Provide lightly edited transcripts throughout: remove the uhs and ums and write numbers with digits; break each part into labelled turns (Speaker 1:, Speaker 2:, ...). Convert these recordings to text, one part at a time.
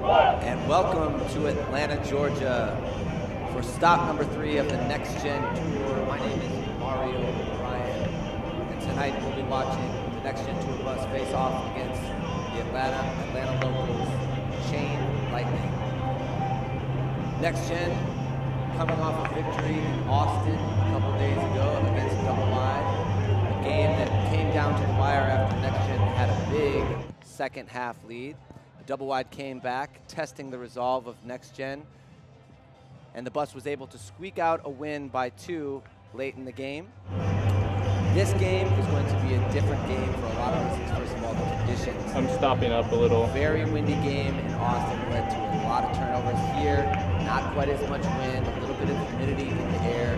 Speaker 1: And welcome to Atlanta, Georgia for stop number 3 of the NexGen Tour. My name is Mario Ryan, and tonight we'll be watching the NexGen Tour bus face off against the Atlanta locals, Chain Lightning. NexGen coming off a victory in Austin a couple days ago against Double Wide, a game that came down to the wire after NexGen had a big second half lead. Double Wide came back, testing the resolve of NexGen, and the bus was able to squeak out a win by 2 late in the game. This game is going to be a different game for a lot of reasons. First of all, the conditions.
Speaker 2: I'm stopping up a little.
Speaker 1: Very windy game in Austin led to a lot of turnovers here. Not quite as much wind, a little bit of humidity in the air,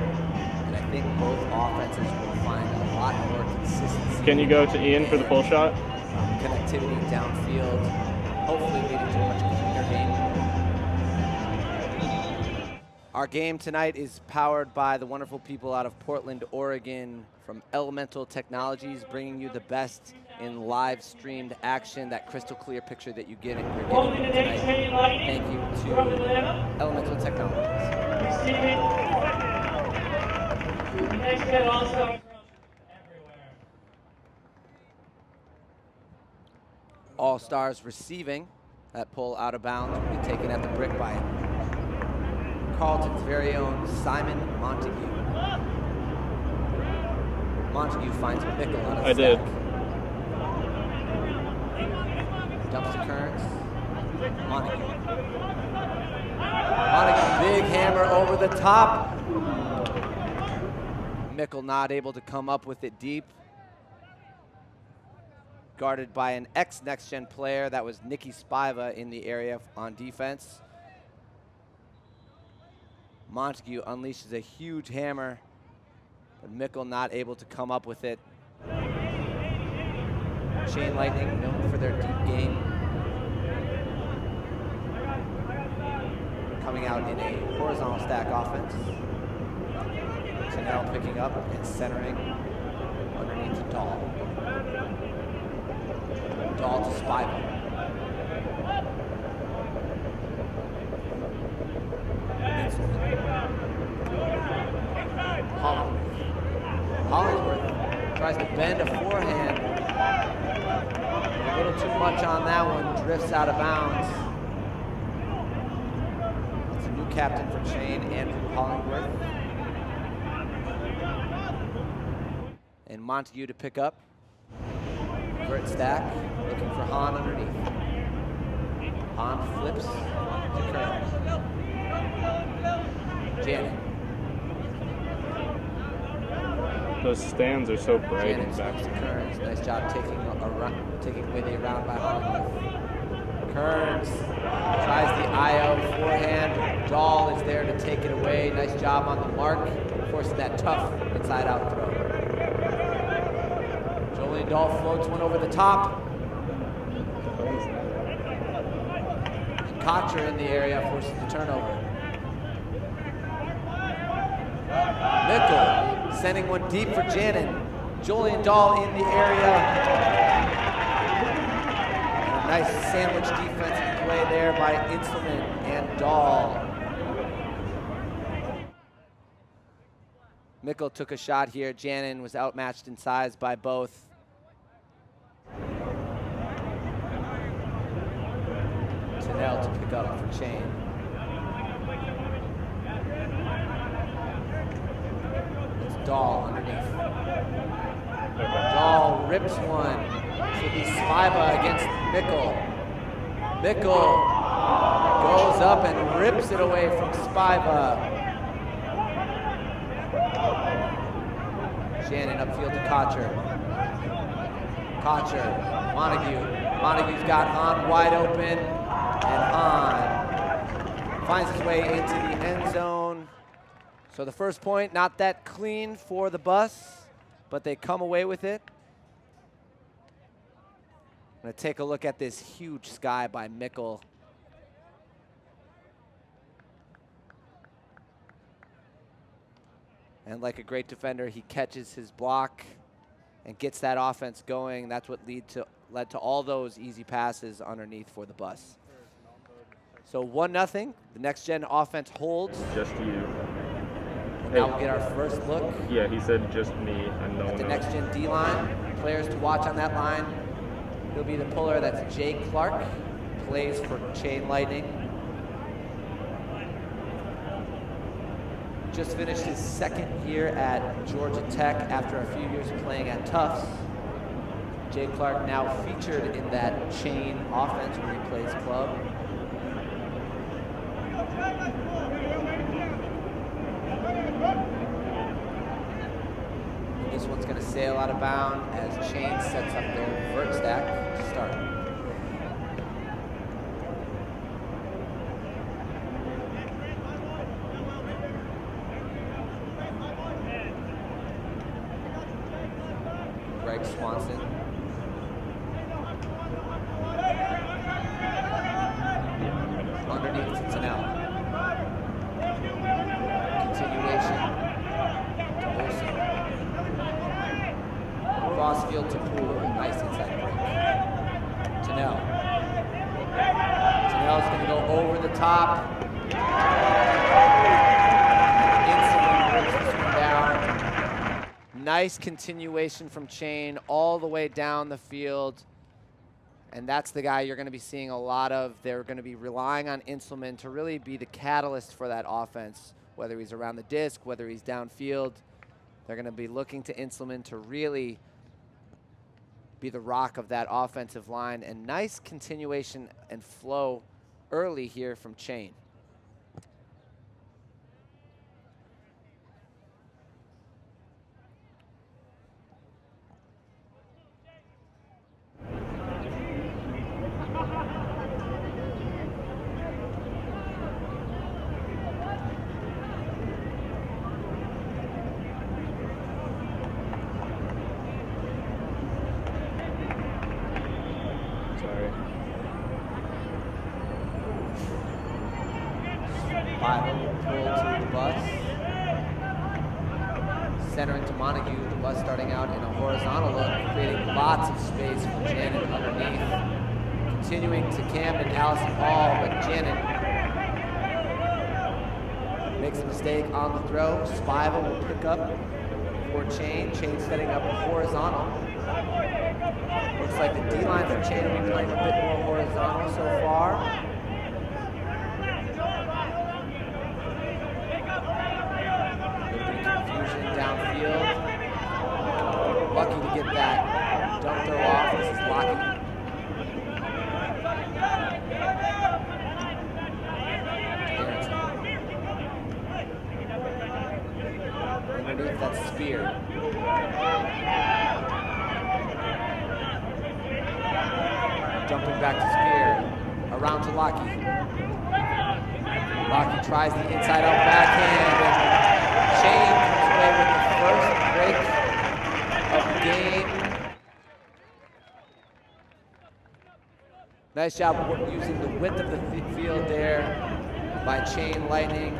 Speaker 1: and I think both offenses will find a lot more consistency.
Speaker 2: Can you go to Ian for the pull shot?
Speaker 1: Connectivity downfield. Hopefully leading to a much cleaner game. Our game tonight is powered by the wonderful people out of Portland, Oregon from Elemental Technologies, bringing you the best in live streamed action, that crystal clear picture that you're getting tonight. Thank you to Elemental Technologies.
Speaker 3: NexGen also.
Speaker 1: All Stars receiving. That pull out of bounds will be taken at the brick by Carleton's very own Simon Montague. Montague finds a nickel on his
Speaker 2: did.
Speaker 1: Dumps to Kearns. Montague. Montague, big hammer over the top. Mickle not able to come up with it deep. Guarded by an ex-NexGen player. That was Nicky Spiva in the area on defense. Montague unleashes a huge hammer, but Mickle not able to come up with it. Chain Lightning known for their deep game. Coming out in a horizontal stack offense. Chanel picking up and centering underneath to Dahl. Dahl to Spiva. Hollingsworth tries to bend a forehand. A little too much on that one, drifts out of bounds. It's a new captain for Chain, Andrew Hollingworth. And Montague to pick up. Vert stack, looking for Hahn underneath. Hahn flips to Kearns. Janet.
Speaker 2: Those stands are so bright
Speaker 1: Janet
Speaker 2: and back.
Speaker 1: swings to Kearns. Nice job taking away the round by Hollingworth. Kearns tries the IO forehand. Dahl is there to take it away. Nice job on the mark, forcing that tough inside-out throw. Julian Dahl floats one over the top. And Kocher in the area forces the turnover. Mickle sending one deep for Janin. Julian Dahl in the area. And a nice sandwich defensive play there by Inselman and Dahl. Mickle took a shot here. Janin was outmatched in size by both. Chanel to pick up for Chain. It's Dahl underneath. Dahl rips one. Should be Spiva against Mickle. Mickle goes up and rips it away from Spiva. Shannon upfield to Kocher. Kocher, Montague. Montague's got Hahn wide open, and Hahn finds his way into the end zone. So the first point, not that clean for the bus, but they come away with it. I'm gonna take a look at this huge sky by Mickle. And like a great defender, he catches his block and gets that offense going. That's what led to all those easy passes underneath for the bus. So 1-0. The NexGen offense holds.
Speaker 2: Just you.
Speaker 1: And now we'll get our first look
Speaker 2: Yeah, he said just me and no
Speaker 1: at the
Speaker 2: one else.
Speaker 1: NexGen D-line. Players to watch on that line. He'll be the puller. That's Jay Clark. Plays for Chain Lightning. Just finished his second year at Georgia Tech after a few years playing at Tufts. Jay Clark now featured in that Chain offense where he plays club. And this one's going to sail out of bound as Chain sets up their vert stack to start. Greg Swanson. Underneath to Tanel. Continuation to Olsen. Crossfield to Poole. Nice inside break. Tanel. Tanel's going to go over the top. Instantly breaks this one down. Nice continuation from Chain all the way down the field. And that's the guy you're going to be seeing a lot of. They're going to be relying on Inselman to really be the catalyst for that offense, whether he's around the disc, whether he's downfield. They're going to be looking to Inselman to really be the rock of that offensive line. And nice continuation and flow early here from Chain. Centering to Montague, the bus starting out in a horizontal look, creating lots of space for Janet underneath. Continuing to Camden, Allison Hall, but Janet makes a mistake on the throw. Spiva will pick up for Chain. Chain setting up a horizontal. Looks like the D-line for Chain will be playing a bit more horizontal so far. Downfield. Lucky to get that dump throw off. This is Lockie. Underneath that spear. Jumping back to spear. Around to Lockie. Lockie tries the inside out backhand. And Chain with the first break of the game. Nice job using the width of the field there by Chain Lightning.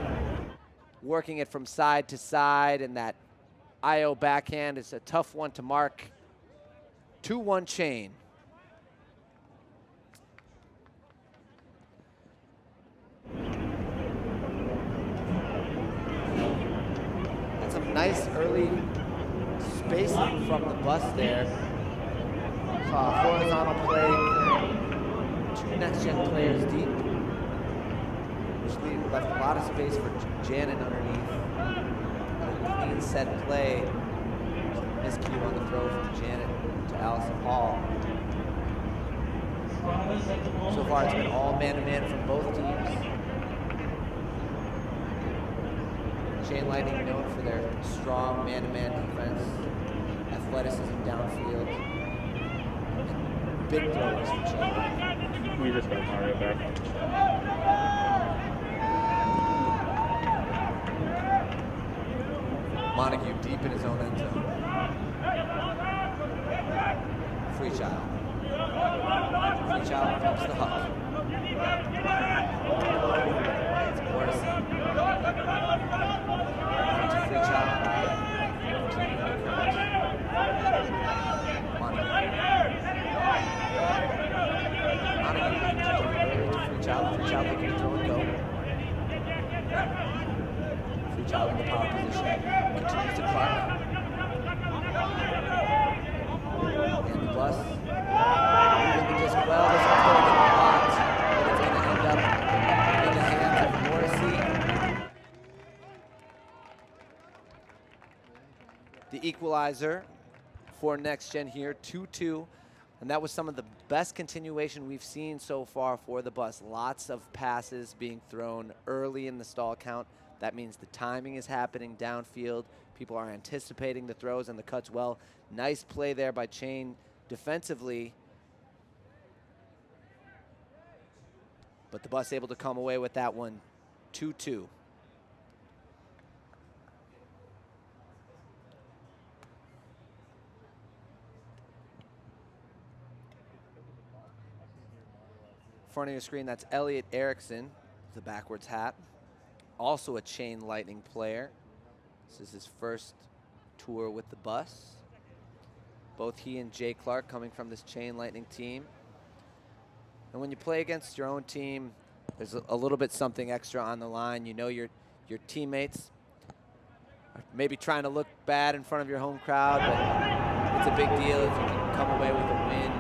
Speaker 1: Working it from side to side, and that IO backhand is a tough one to mark. 2-1 Chain. Some nice early spacing from the bus there. Saw a horizontal play, 2 NexGen players deep, which left a lot of space for Janet underneath. A clean set play. Miscue on the throw from Janet to Allison Hall. So far it's been all man-to-man from both teams. Chain Lightning known for their strong man-to-man defense, athleticism downfield, and big throws for Chain Lightning.
Speaker 2: We just got Mario back.
Speaker 1: Montague deep in his own end zone. Free child. Free child comes the huck. It's Morrison. Free child. Montague. Freechild. Freechild looking to throw and go. Freechild in the power position. Continues to Clark. And the bus. Moving the disc well. This one's going to get blocked. But it's going to end up in the hands of Morrissey. The equalizer for NexGen here, 2-2. And that was some of the best continuation we've seen so far for the bus. Lots of passes being thrown early in the stall count. That means the timing is happening downfield. People are anticipating the throws and the cuts well. Nice play there by Chain defensively. But the bus able to come away with that one, 2-2. Front of your screen, that's Elliot Erickson, the backwards hat. Also a Chain Lightning player. This is his first tour with the bus. Both he and Jay Clark coming from this Chain Lightning team. And when you play against your own team, there's a little bit something extra on the line. You know your teammates are maybe trying to look bad in front of your home crowd, but it's a big deal if you can come away with a win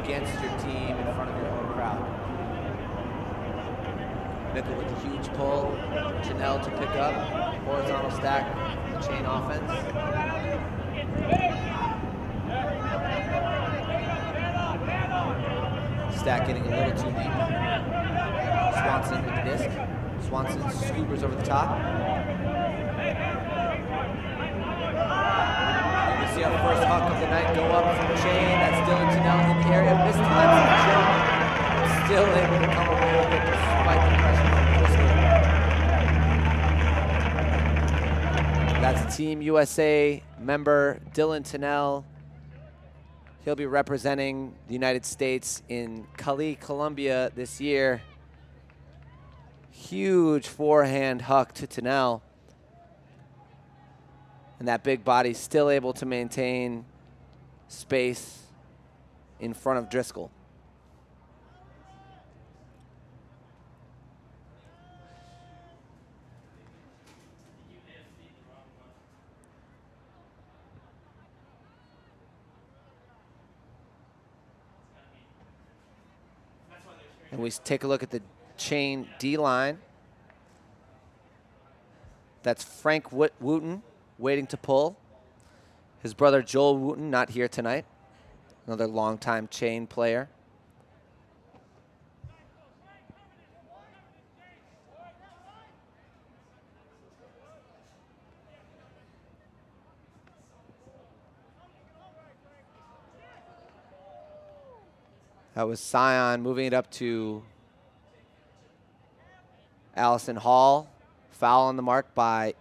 Speaker 1: against your team in front of your home crowd. Mickle with a huge pull. Janelle to pick up. Horizontal stack, the Chain offense. Stack getting a little too deep. Swanson with the disc. Swanson scoopers over the top. And we see our first huck of the night go up from Chain. That's Dylan Janelle in the area. This time still able to come away with it despite the pressure from Bristol. That's Team USA member Dylan Tennell. He'll be representing the United States in Cali, Colombia this year. Huge forehand huck to Tennell. And that big body still able to maintain space in front of Driscoll. And we take a look at the Chain D-line. That's Frank Wooten waiting to pull. His brother Joel Wooten not here tonight. Another longtime Chain player. That was Scion moving it up to Allison Hall. Foul on the mark by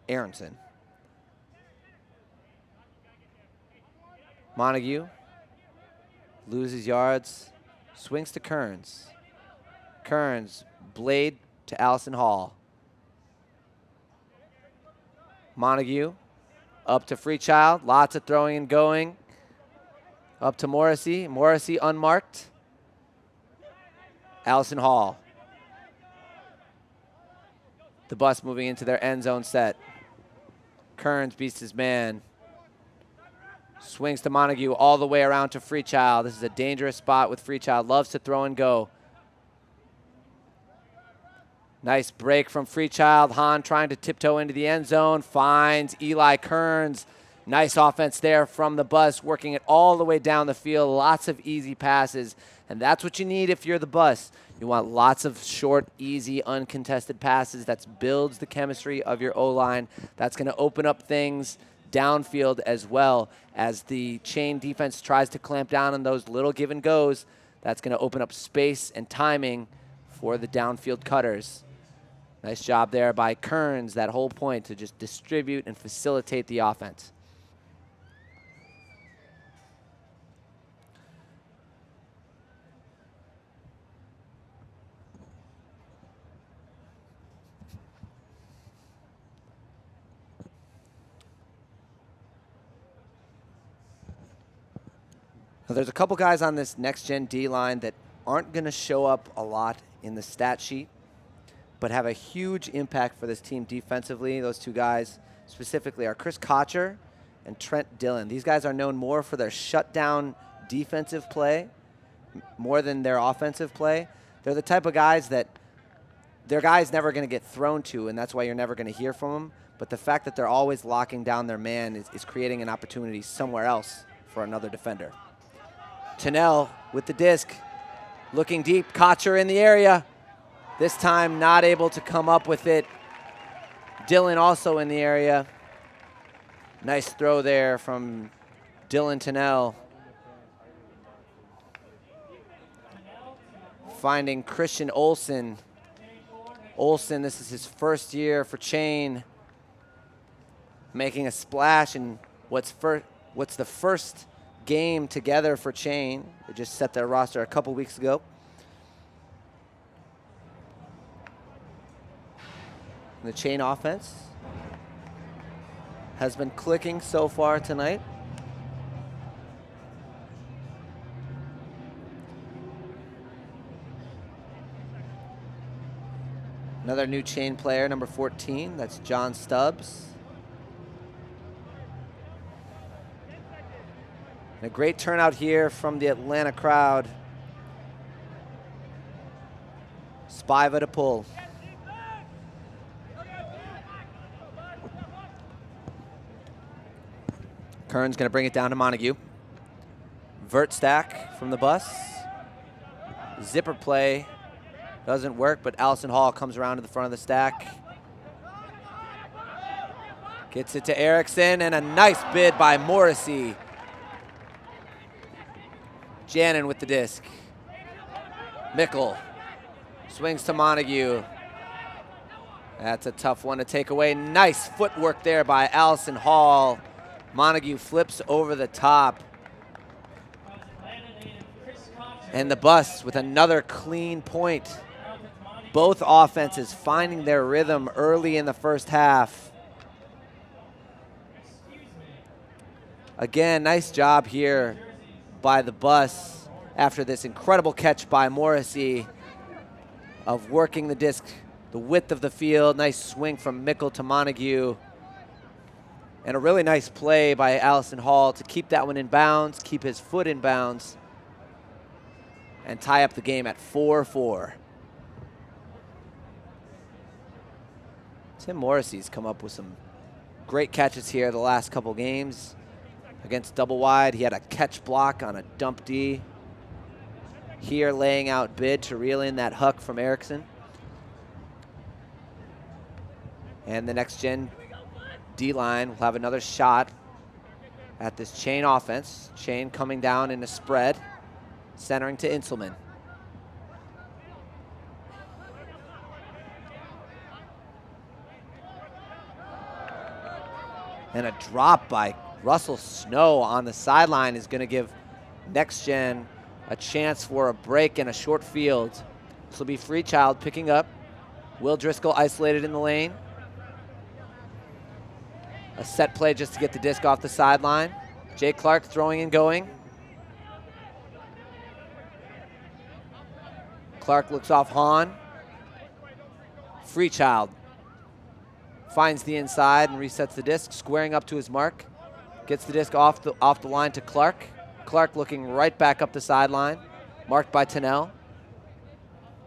Speaker 1: Aronson. Montague loses yards, swings to Kearns. Kearns, blade to Allison Hall. Montague up to Freechild, lots of throwing and going. Up to Morrissey. Morrissey unmarked. Allison Hall. The bus moving into their end zone set. Kearns beats his man. Swings to Montague all the way around to Freechild. This is a dangerous spot with Freechild. Loves to throw and go. Nice break from Freechild. Hahn trying to tiptoe into the end zone. Finds Eli Kearns. Nice offense there from the bus, working it all the way down the field. Lots of easy passes, and that's what you need if you're the bus. You want lots of short, easy, uncontested passes. That builds the chemistry of your O-line. That's going to open up things downfield as well as the Chain defense tries to clamp down on those little give and goes. That's going to open up space and timing for the downfield cutters. Nice job there by Kearns, that whole point to just distribute and facilitate the offense. Now, there's a couple guys on this NexGen D line that aren't going to show up a lot in the stat sheet, but have a huge impact for this team defensively. Those two guys specifically are Chris Kocher and Trent Dillon. These guys are known more for their shutdown defensive play more than their offensive play. They're the type of guys that their guy's never going to get thrown to, and that's why you're never going to hear from them. But the fact that they're always locking down their man is creating an opportunity somewhere else for another defender. Tunnell with the disc, looking deep. Kocher in the area. This time not able to come up with it. Dillon also in the area. Nice throw there from Dylan Tunnell. Finding Christian Olsen. Olsen, this is his first year for Chain, making a splash in what's the first game together for Chain. They just set their roster a couple weeks ago. And the Chain offense has been clicking so far tonight. Another new Chain player, number 14, that's John Stubbs. And a great turnout here from the Atlanta crowd. Spiva to pull. Kern's gonna bring it down to Montague. Vert stack from the bus. Zipper play. Doesn't work, but Allison Hall comes around to the front of the stack. Gets it to Erickson, and a nice bid by Morrissey. Jannon with the disc. Mickle swings to Montague. That's a tough one to take away. Nice footwork there by Allison Hall. Montague flips over the top. And the bus with another clean point. Both offenses finding their rhythm early in the first half. Again, nice job here by the bus after this incredible catch by Morrissey of working the disc the width of the field. Nice swing from Mickle to Montague. And a really nice play by Allison Hall to keep that one in bounds, keep his foot in bounds, and tie up the game at 4-4. Tim Morrissey's come up with some great catches here the last couple games. Against double wide, he had a catch block on a dump D. Here laying out bid to reel in that huck from Erickson. And the NexGen D-line will have another shot at this Chain offense. Chain coming down in a spread, centering to Inselman. And a drop by Russell Snow on the sideline is going to give NexGen a chance for a break and a short field. This will be Freechild picking up. Will Driscoll isolated in the lane. A set play just to get the disc off the sideline. Jay Clark throwing and going. Clark looks off Hahn. Freechild finds the inside and resets the disc, squaring up to his mark. Gets the disc off the line to Clark. Clark looking right back up the sideline, marked by Tunnell.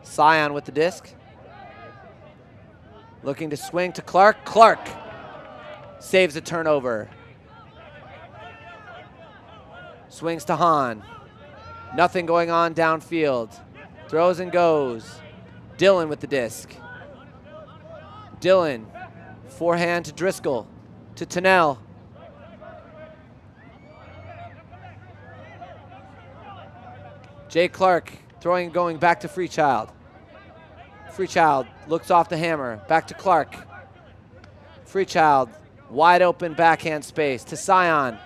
Speaker 1: Scion with the disc. Looking to swing to Clark. Clark saves a turnover. Swings to Hahn. Nothing going on downfield. Throws and goes. Dillon with the disc. Dillon, forehand to Driscoll, to Tunnell. Jay Clark throwing and going back to Freechild. Freechild looks off the hammer, back to Clark. Freechild, wide open backhand space to Scion.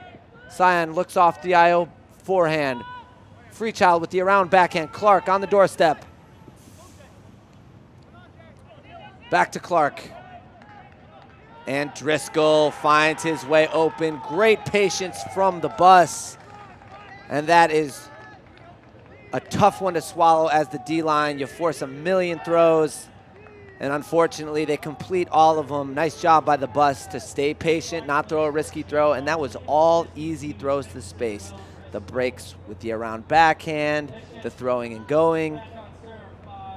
Speaker 1: Scion looks off the IO forehand. Freechild with the around backhand. Clark on the doorstep. Back to Clark. And Driscoll finds his way open. Great patience from the bus. And that is a tough one to swallow as the D-line. You force a million throws, and unfortunately they complete all of them. Nice job by the bus to stay patient, not throw a risky throw, and that was all easy throws to space. The breaks with the around backhand, the throwing and going,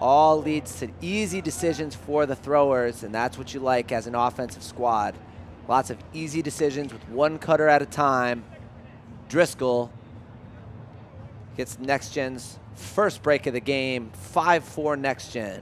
Speaker 1: all leads to easy decisions for the throwers, and that's what you like as an offensive squad. Lots of easy decisions with one cutter at a time. Driscoll gets NexGen's first break of the game, 5-4 NexGen.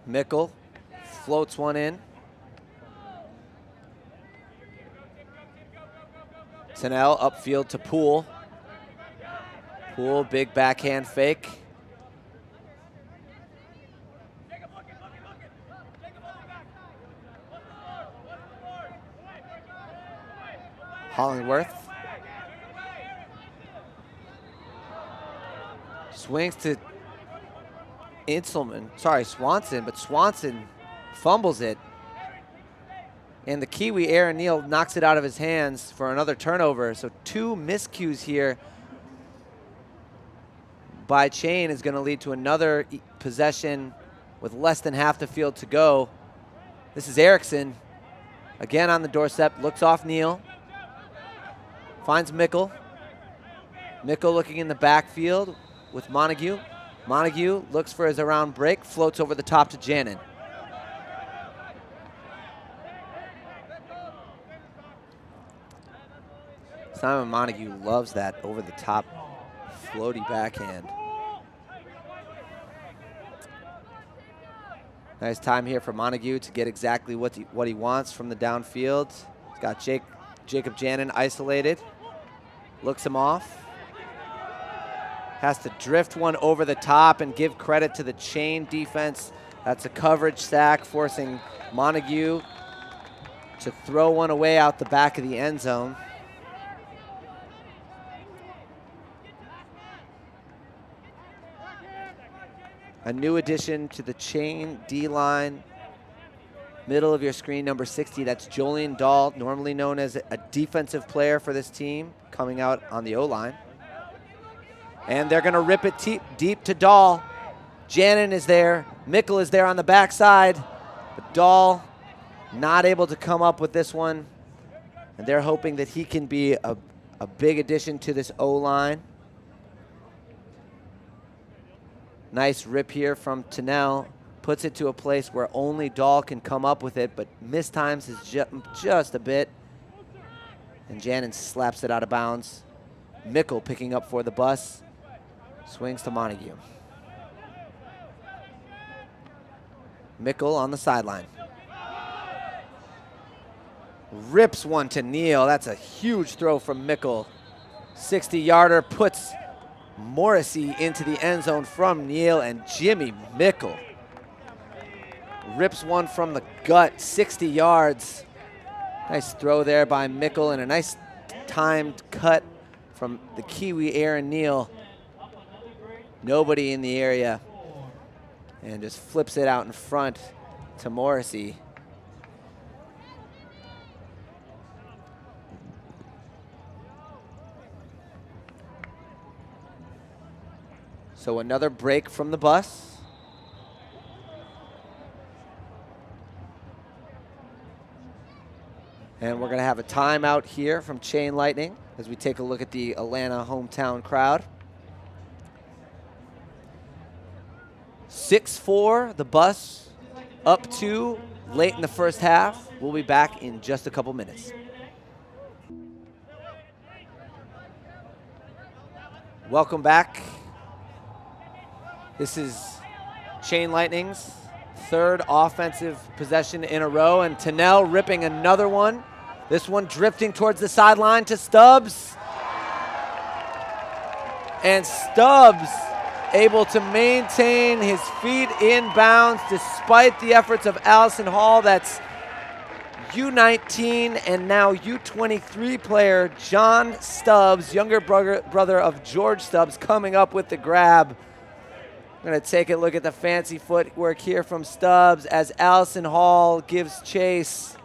Speaker 1: Mickle floats one in. Tennell upfield to Poole. Poole, big backhand fake. Hollingworth. Swings to Swanson, but Swanson fumbles it. And the Kiwi, Aaron Neal, knocks it out of his hands for another turnover. So 2 miscues here by Chain is going to lead to another possession with less than half the field to go. This is Erickson, again on the doorstep, looks off Neal, finds Mickle. Mickle looking in the backfield with Montague. Montague looks for his around break, floats over the top to Janin. Simon Montague loves that over the top floaty backhand. Nice time here for Montague to get exactly what he wants from the downfield. He's got Jacob Janin isolated. Looks him off. Has to drift one over the top and give credit to the Chain defense. That's a coverage sack, forcing Montague to throw one away out the back of the end zone. A new addition to the Chain D-line. Middle of your screen, number 60, that's Jolien Dahl, normally known as a defensive player for this team, coming out on the O-line. And they're going to rip it deep to Dahl. Janin is there. Mickle is there on the backside. But Dahl not able to come up with this one. And they're hoping that he can be a big addition to this O-line. Nice rip here from Tennell. Puts it to a place where only Dahl can come up with it, but mistimes is just a bit. And Janin slaps it out of bounds. Mickle picking up for the bus. Swings to Montague. Mickle on the sideline. Rips one to Neal. That's a huge throw from Mickle. 60-yarder puts Morrissey into the end zone from Neal, and Jimmy Mickle rips one from the gut, 60 yards. Nice throw there by Mickle, and a nice timed cut from the Kiwi Aaron Neal. Nobody in the area, and just flips it out in front to Morrissey. So another break from the bus. And we're going to have a timeout here from Chain Lightning as we take a look at the Atlanta hometown crowd. 6-4, the bus up 2 late in the first half. We'll be back in just a couple minutes. Welcome back. This is Chain Lightning's third offensive possession in a row, and Tennell ripping another one. This one drifting towards the sideline to Stubbs. And Stubbs able to maintain his feet in bounds despite the efforts of Allison Hall. That's U19 and now U23 player John Stubbs, younger brother of George Stubbs, coming up with the grab. We're going to take a look at the fancy footwork here from Stubbs as Allison Hall gives chase.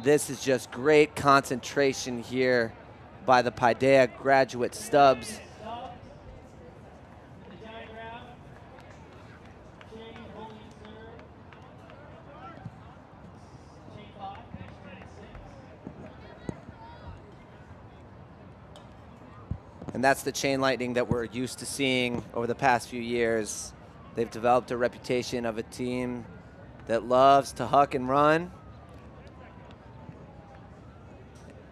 Speaker 1: This is just great concentration here by the Paideia graduate Stubbs. And that's the chain lightning that we're used to seeing over the past few years. They've developed a reputation of a team that loves to huck and run.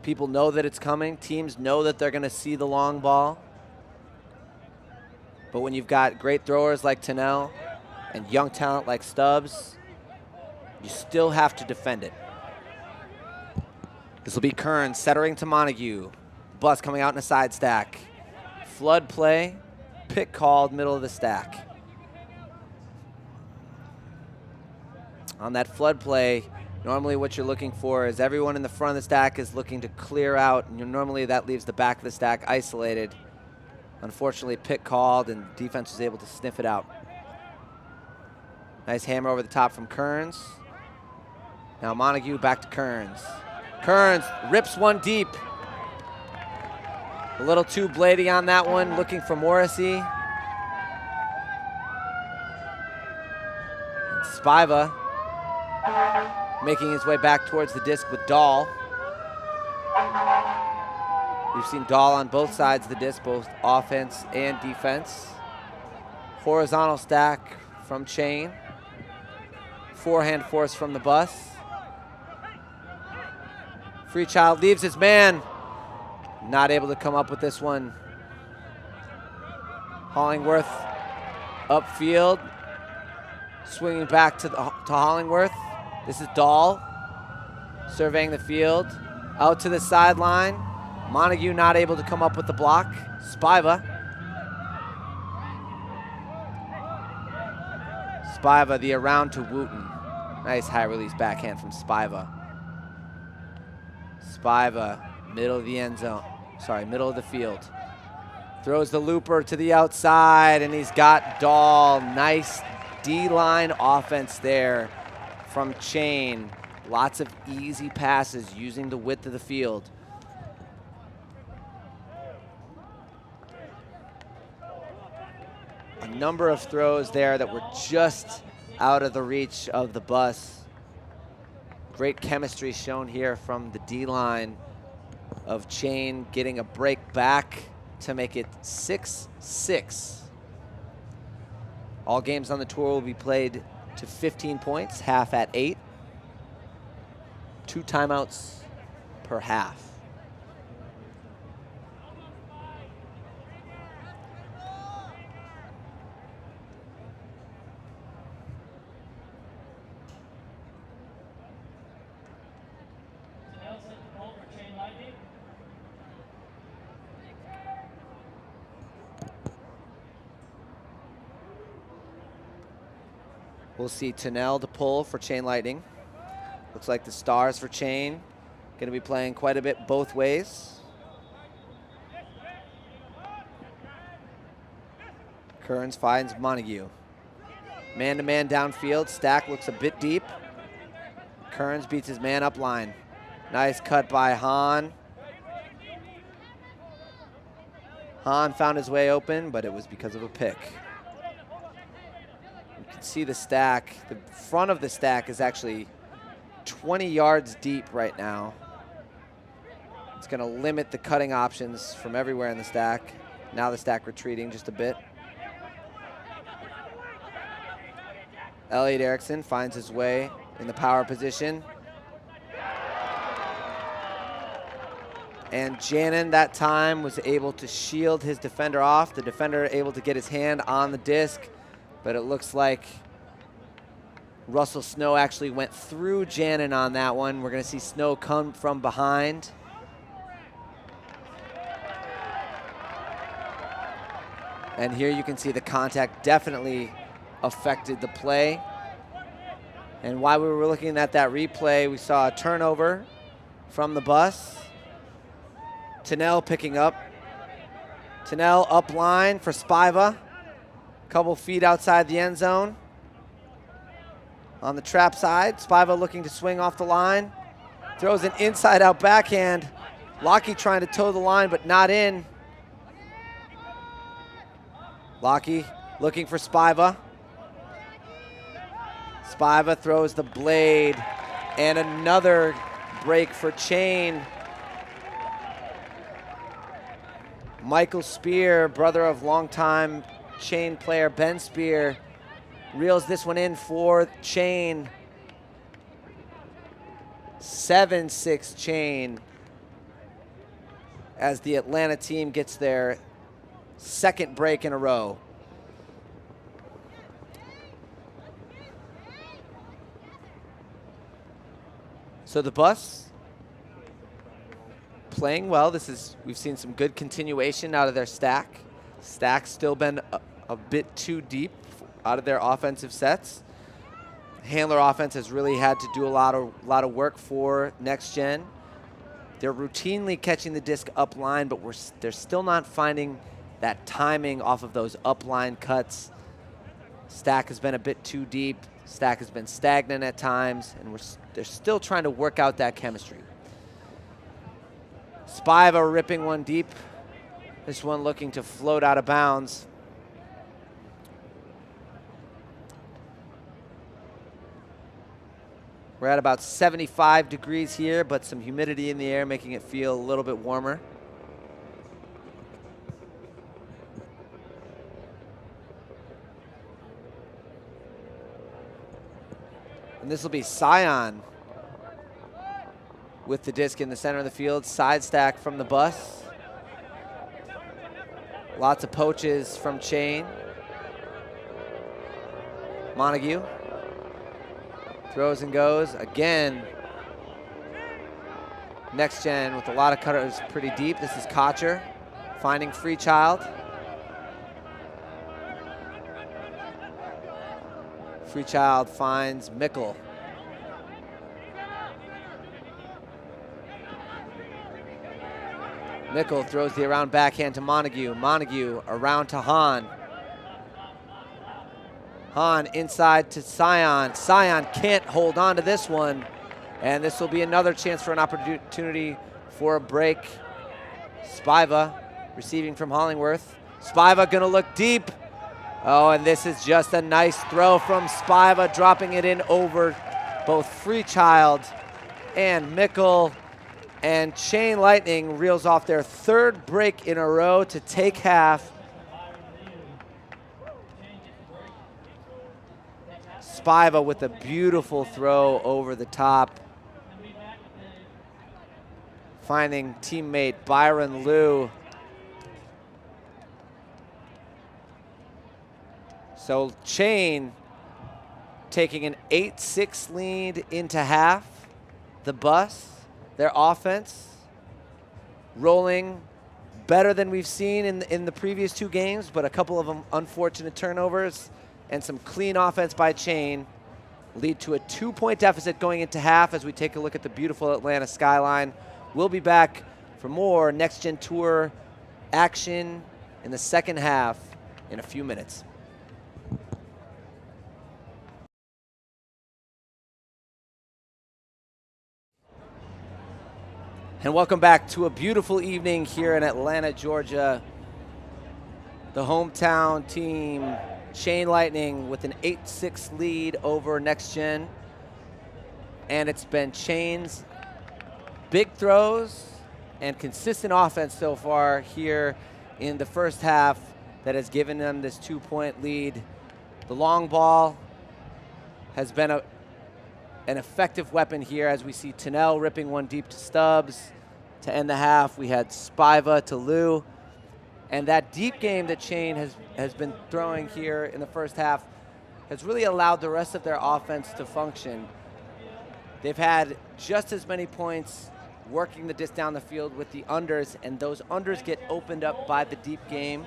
Speaker 1: People know that it's coming. Teams know that they're going to see the long ball. But when you've got great throwers like Tennell and young talent like Stubbs, you still have to defend it. This will be Kearns centering to Montague. Bus coming out in a side stack. Flood play, pick called, middle of the stack. On that flood play, normally what you're looking for is everyone in the front of the stack is looking to clear out, and normally that leaves the back of the stack isolated. Unfortunately, pick called, and defense was able to sniff it out. Nice hammer over the top from Kearns. Now Montague back to Kearns. Kearns rips one deep. A little too bladey on that one, looking for Morrissey. Spiva making his way back towards the disc with Dahl. We've seen Dahl on both sides of the disc, both offense and defense. Horizontal stack from Chain. Forehand force from the Bus. Freechild leaves his man. Not able to come up with this one. Hollingworth upfield. Swinging back to Hollingworth. This is Dahl surveying the field. Out to the sideline. Montague not able to come up with the block. Spiva. Spiva, the around to Wooten. Nice high release backhand from Spiva. Spiva, middle of the end zone. Sorry, middle of the field. Throws the looper to the outside, and he's got Dahl. Nice D-line offense there from Chain. Lots of easy passes using the width of the field. A number of throws there that were just out of the reach of the Bus. Great chemistry shown here from the D-line of Chain, getting a break back to make it 6-6. All games on the tour will be played to 15 points, half at 8. 2 timeouts per half. We'll see Tennell to pull for Chain Lightning. Looks like the stars for Chain. Going to be playing quite a bit both ways. Kearns finds Montague. Man-to-man downfield. Stack looks a bit deep. Kearns beats his man up line. Nice cut by Hahn. Hahn found his way open, but it was because of a pick. You can see the stack. The front of the stack is actually 20 yards deep right now. It's going to limit the cutting options from everywhere in the stack. Now the stack retreating just a bit. Elliot Erickson finds his way in the power position. And Jannon that time was able to shield his defender off. The defender able to get his hand on the disc, but it looks like Russell Snow actually went through Jannon on that one. We're going to see Snow come from behind. And here you can see the contact definitely affected the play. And while we were looking at that replay, we saw a turnover from the bus. Tunnell picking up. Tunnell up line for Spiva. Couple feet outside the end zone. On the trap side, Spiva looking to swing off the line. Throws an inside-out backhand. Lockie trying to toe the line, but not in. Lockie looking for Spiva. Spiva throws the blade, and another break for Chain. Michael Spear, brother of longtime Chain player Ben Spear, reels this one in for Chain. 7-6 Chain as the Atlanta team gets their second break in a row. So the bus playing well. We've seen some good continuation out of their stack. Stack's still been a bit too deep out of their offensive sets. Handler offense has really had to do a lot of work for NexGen. They're routinely catching the disc up line, but they're still not finding that timing off of those upline cuts. Stack has been a bit too deep. Stack has been stagnant at times, and they're still trying to work out that chemistry. Spiva ripping one deep. This one looking to float out of bounds. We're at about 75 degrees here, but some humidity in the air making it feel a little bit warmer. And this will be Scion with the disc in the center of the field. Side stack from the bus. Lots of poaches from Chain. Montague throws and goes. Again, NexGen with a lot of cutters pretty deep. This is Kocher finding Freechild. Freechild finds Mickle. Mickle throws the around backhand to Montague. Montague around to Hahn. Hahn inside to Scion. Scion can't hold on to this one. And this will be another chance for an opportunity for a break. Spiva receiving from Hollingworth. Spiva gonna look deep. Oh, and this is just a nice throw from Spiva, dropping it in over both Freechild and Mickle. And Chain Lightning reels off their third break in a row to take half. Spiva with a beautiful throw over the top, finding teammate Byron Liu. So Chain taking an 8-6 lead into half. The bus, their offense, rolling better than we've seen in the previous two games, but a couple of them unfortunate turnovers and some clean offense by Chain lead to a 2-point deficit going into half as we take a look at the beautiful Atlanta skyline. We'll be back for more NexGen Tour action in the second half in a few minutes. And welcome back to a beautiful evening here in Atlanta, Georgia. The hometown team, Chain Lightning, with an 8-6 lead over NexGen. And it's been Chain's big throws and consistent offense so far here in the first half that has given them this 2-point lead. The long ball has been an effective weapon here as we see Tunnell ripping one deep to Stubbs. To end the half, we had Spiva to Liu. And that deep game that Chain has been throwing here in the first half has really allowed the rest of their offense to function. They've had just as many points working the disc down the field with the unders, and those unders get opened up by the deep game.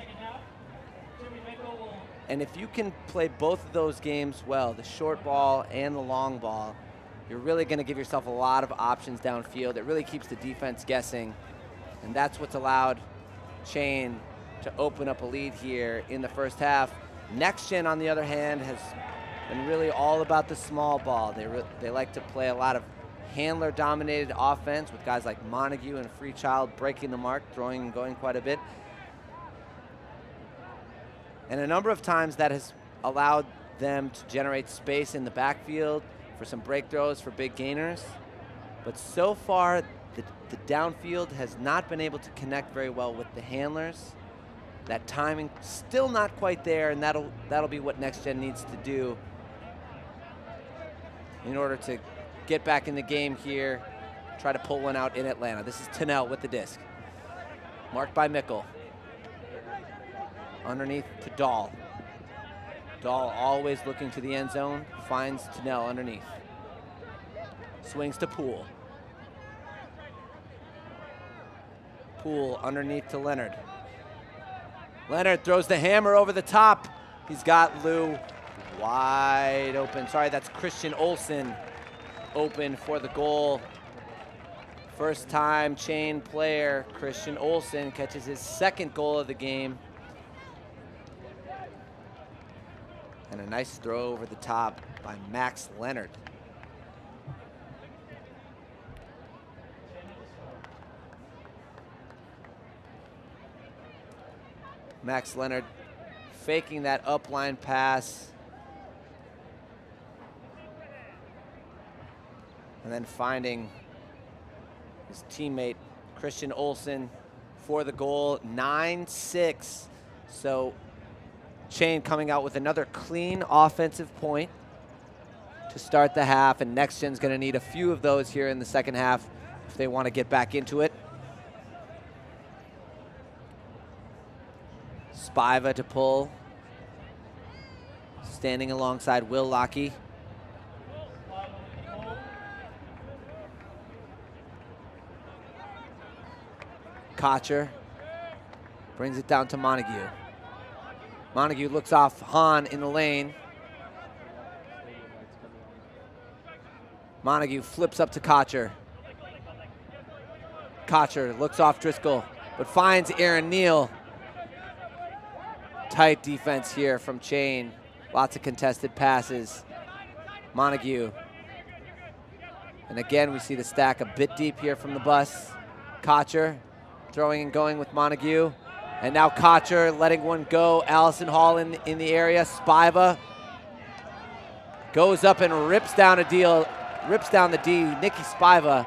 Speaker 1: And if you can play both of those games well, the short ball and the long ball, you're really going to give yourself a lot of options downfield. It really keeps the defense guessing, and that's what's allowed Chain to open up a lead here in the first half. NexGen, on the other hand, has been really all about the small ball. They like to play a lot of handler-dominated offense with guys like Montague and Freechild breaking the mark, throwing and going quite a bit. And a number of times that has allowed them to generate space in the backfield for some break throws for big gainers. But so far, the downfield has not been able to connect very well with the handlers. That timing still not quite there, and that'll be what NexGen needs to do in order to get back in the game here, try to pull one out in Atlanta. This is Tennell with the disc. Marked by Mickle. Underneath to Dahl. Dahl always looking to the end zone, finds Tennell underneath. Swings to Poole. Poole underneath to Leonard. Leonard throws the hammer over the top. He's got Lou wide open. Sorry, that's Christian Olsen open for the goal. First time Chain player Christian Olsen catches his second goal of the game. And a nice throw over the top by Max Leonard. Max Leonard faking that upline pass. And then finding his teammate Christian Olsen for the goal. 9-6. So Chain coming out with another clean offensive point to start the half, and NexGen's going to need a few of those here in the second half if they want to get back into it. Spiva to pull, standing alongside Will Lockey. Kocher brings it down to Montague. Montague looks off Hahn in the lane. Montague flips up to Kocher. Kocher looks off Driscoll, but finds Aaron Neal. Tight defense here from Chain. Lots of contested passes. Montague. And again, we see the stack a bit deep here from the bus. Kocher throwing and going with Montague. And now Kocher letting one go. Allison Hall in the area. Spiva goes up and rips down the D. Nicky Spiva.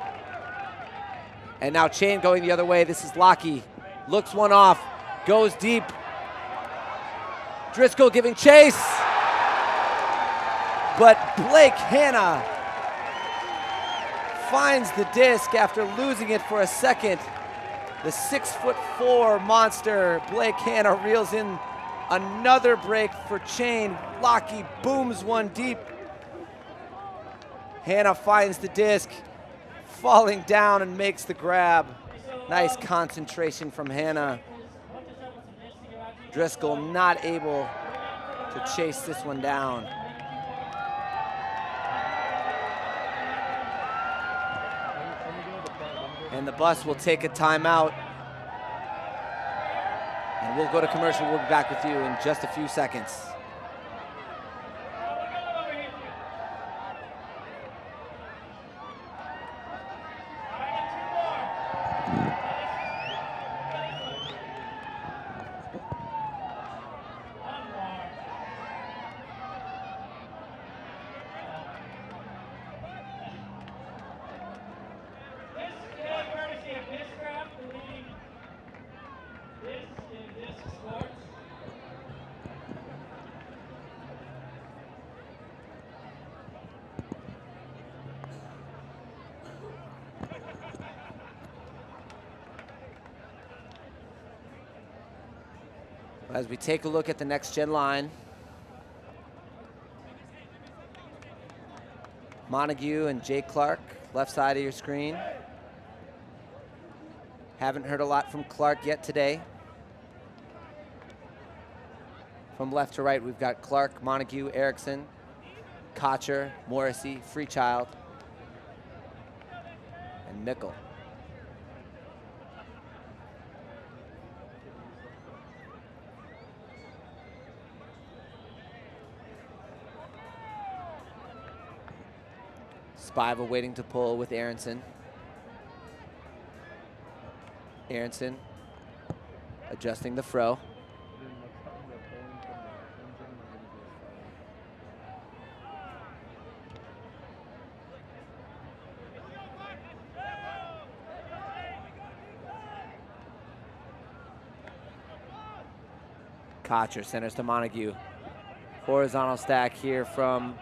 Speaker 1: And now Chain going the other way. This is Lockey. Looks one off. Goes deep. Driscoll giving chase. But Blake Hanna finds the disc after losing it for a second. The 6'4" monster, Blake Hanna, reels in another break for Chain. Lockey booms one deep. Hanna finds the disc, falling down and makes the grab. Nice concentration from Hanna. Driscoll not able to chase this one down. And the bus will take a timeout. And we'll go to commercial. We'll be back with you in just a few seconds. As we take a look at the NexGen line, Montague and Jake Clark, left side of your screen. Haven't heard a lot from Clark yet today. From left to right, we've got Clark, Montague, Erickson, Kocher, Morrissey, Freechild, and Mickle. Spiva waiting to pull with Aronson. Aronson adjusting the throw. Kocher centers to Montague. Horizontal stack here from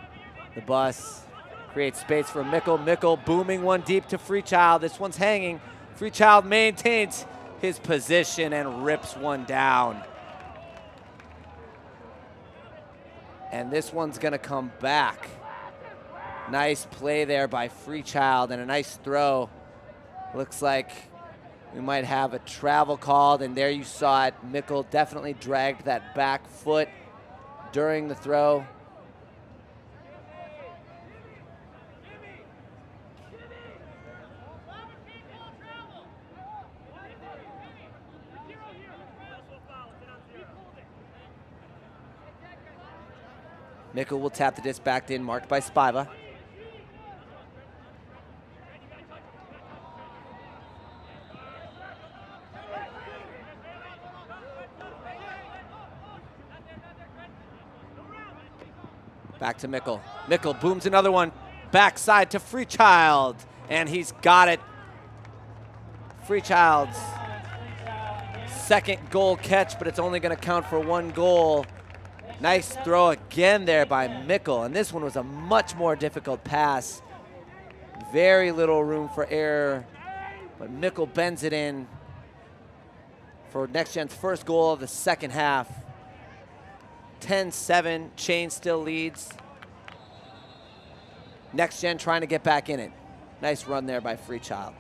Speaker 1: the bus. Creates space for Mickle. Mickle booming one deep to Freechild. This one's hanging. Freechild maintains his position and rips one down. And this one's gonna come back. Nice play there by Freechild and a nice throw. Looks like we might have a travel called, and there you saw it. Mickle definitely dragged that back foot during the throw. Mickle will tap the disc back in, marked by Spiva. Back to Mickle. Mickle booms another one. Backside to Freechild, and he's got it. Freechild's second goal catch, but it's only going to count for one goal. Nice throw again there by Mickle, and this one was a much more difficult pass. Very little room for error, but Mickle bends it in for NexGen's first goal of the second half. 10-7, Chain still leads. NexGen trying to get back in it. Nice run there by Freechild.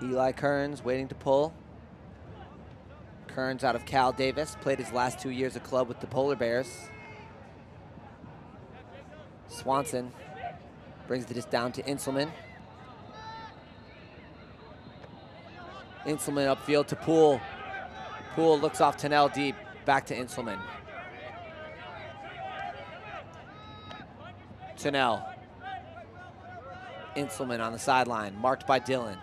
Speaker 1: Eli Kearns waiting to pull. Kearns out of Cal Davis, played his last 2 years of club with the Polar Bears. Swanson brings the disc down to Inselman. Inselman upfield to Poole. Poole looks off Tennell deep, back to Inselman. Tennell. Inselman on the sideline, marked by Dillon.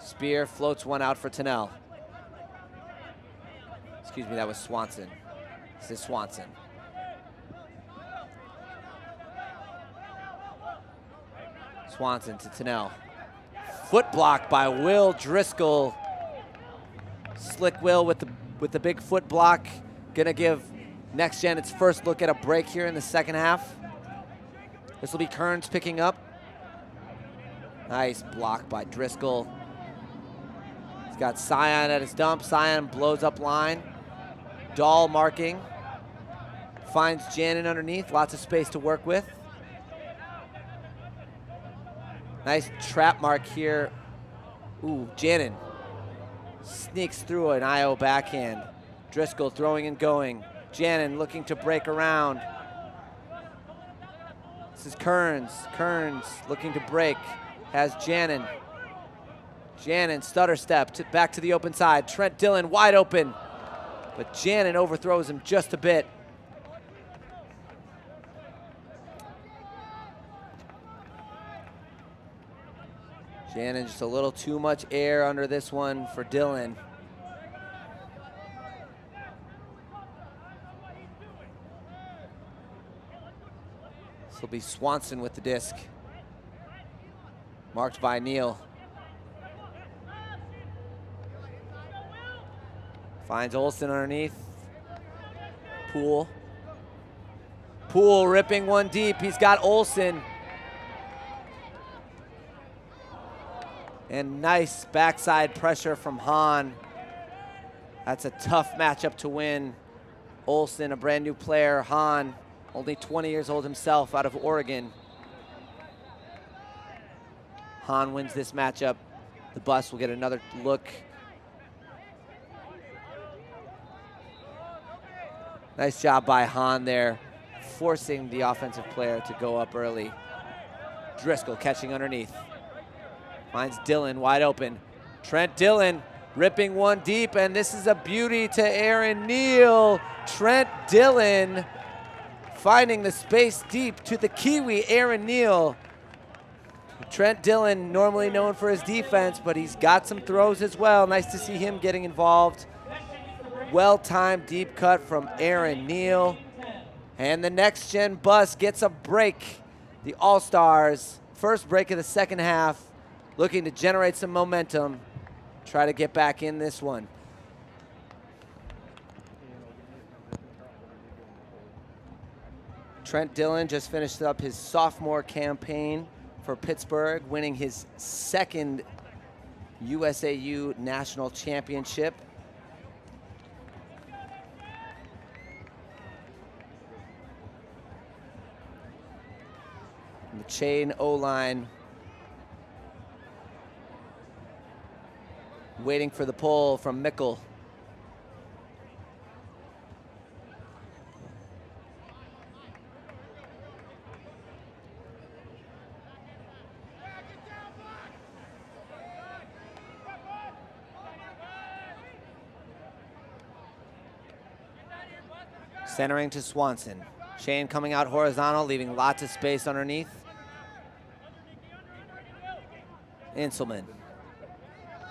Speaker 1: Spear floats one out for Tennell. Excuse me, that was Swanson. This is Swanson. Swanson to Tennell. Foot block by Will Driscoll. Slick Will with the big foot block. Gonna give NexGen its first look at a break here in the second half. This will be Kearns picking up. Nice block by Driscoll. He's got Scion at his dump. Scion blows up line. Dahl marking. Finds Janin underneath. Lots of space to work with. Nice trap mark here. Ooh, Janin sneaks through an IO backhand. Driscoll throwing and going. Janin looking to break around. This is Kearns. Kearns looking to break. Has Janin. Janin stutter step back to the open side. Trent Dillon wide open. But Janin overthrows him just a bit. Janin just a little too much air under this one for Dillon. This will be Swanson with the disc. Marked by Neal. Finds Olsen underneath. Poole. Poole ripping one deep. He's got Olsen. And nice backside pressure from Hahn. That's a tough matchup to win. Olsen, a brand new player. Hahn, only 20 years old himself, out of Oregon. Hahn wins this matchup. The bus will get another look. Nice job by Hahn there, forcing the offensive player to go up early. Driscoll catching underneath. Finds Dillon wide open. Trent Dillon ripping one deep, and this is a beauty to Aaron Neal. Trent Dillon finding the space deep to the Kiwi, Aaron Neal. Trent Dillon, normally known for his defense, but he's got some throws as well. Nice to see him getting involved. Well-timed deep cut from Aaron Neal. And the NexGen bus gets a break. The All-Stars, first break of the second half, looking to generate some momentum, try to get back in this one. Trent Dillon just finished up his sophomore campaign for Pittsburgh, winning his second USAU national championship. And the chain O-line waiting for the pull from Mickle. Centering to Swanson. Shane coming out horizontal, leaving lots of space underneath. Inselman.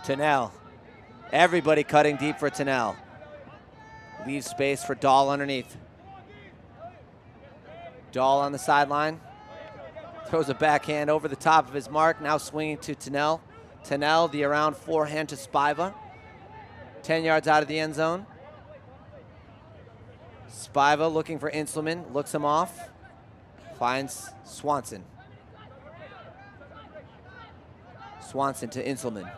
Speaker 1: Tunnell. Everybody cutting deep for Tunnell. Leaves space for Dahl underneath. Dahl on the sideline. Throws a backhand over the top of his mark, now swinging to Tunnell. Tunnell, the around forehand to Spiva. 10 yards out of the end zone. Spiva looking for Inselman, looks him off. Finds Swanson. Swanson to Inselman.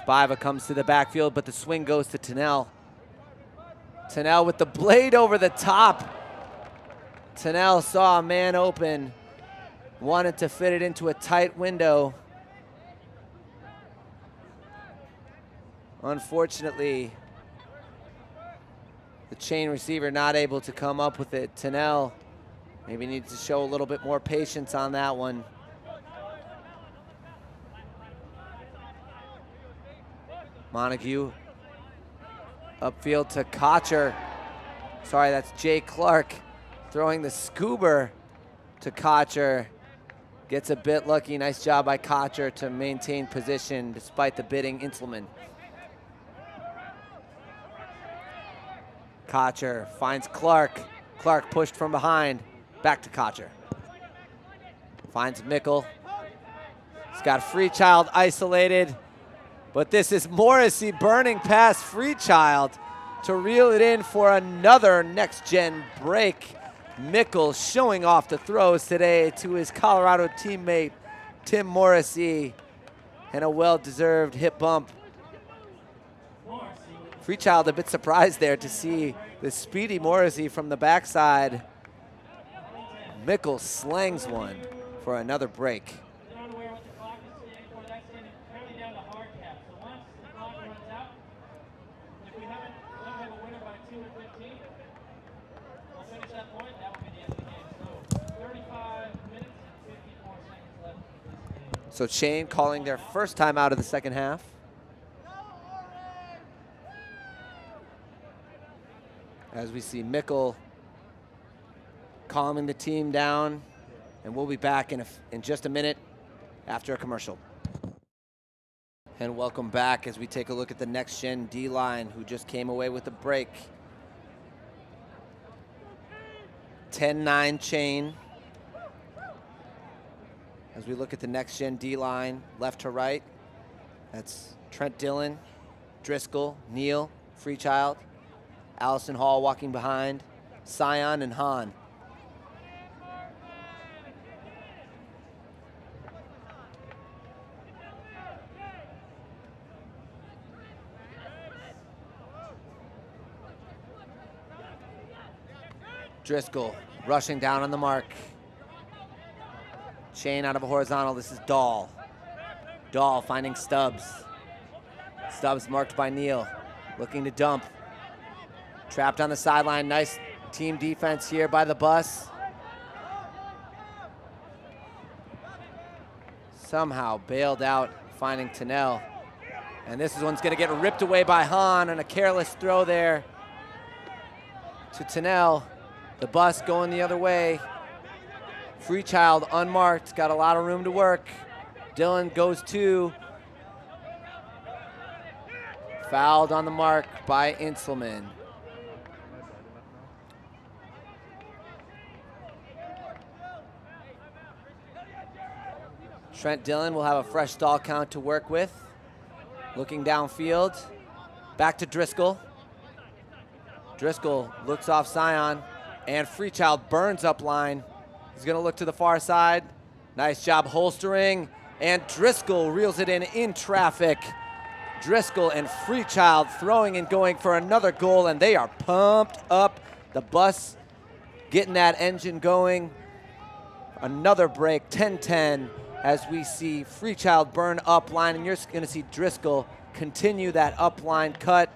Speaker 1: Spiva comes to the backfield, but the swing goes to Tunnell. Tunnell with the blade over the top. Tunnell saw a man open, wanted to fit it into a tight window. Unfortunately, the chain receiver not able to come up with it. Tunnell maybe needs to show a little bit more patience on that one. Montague upfield to Kocher. Sorry, that's Jay Clark throwing the scoober to Kocher. Gets a bit lucky. Nice job by Kocher to maintain position despite the bidding Inselman. Kocher finds Clark. Clark pushed from behind. Back to Kocher. Finds Mickle. He's got Freechild isolated. But this is Morrissey burning past Freechild to reel it in for another NexGen break. Mickle showing off the throws today to his Colorado teammate, Tim Morrissey, and a well-deserved hip bump. Freechild a bit surprised there to see the speedy Morrissey from the backside. Mickle slangs one for another break. So Shane calling their first time out of the second half. As we see Mickle calming the team down, and we'll be back in just a minute after a commercial. And welcome back as we take a look at the NexGen D-line, who just came away with a break. 10-9 chain. As we look at the NexGen D-line, left to right, that's Trent Dillon, Driscoll, Neal, Freechild, Allison Hall walking behind Sion and Han. Driscoll rushing down on the mark. Shane out of a horizontal. This is Dahl. Dahl finding Stubbs. Stubbs marked by Neal. Looking to dump. Trapped on the sideline. Nice team defense here by the bus. Somehow bailed out, finding Tennell. And this one's going to get ripped away by Han, and a careless throw there to Tennell. The bus going the other way. Freechild unmarked, got a lot of room to work. Dylan goes two. Fouled on the mark by Inselman. Trent Dillon will have a fresh stall count to work with. Looking downfield. Back to Driscoll. Driscoll looks off Sion, and Freechild burns up line. He's gonna look to the far side. Nice job holstering, and Driscoll reels it in traffic. Driscoll and Freechild throwing and going for another goal, and they are pumped up. The bus getting that engine going. Another break, 10-10, as we see Freechild burn up line, and you're gonna see Driscoll continue that up line cut.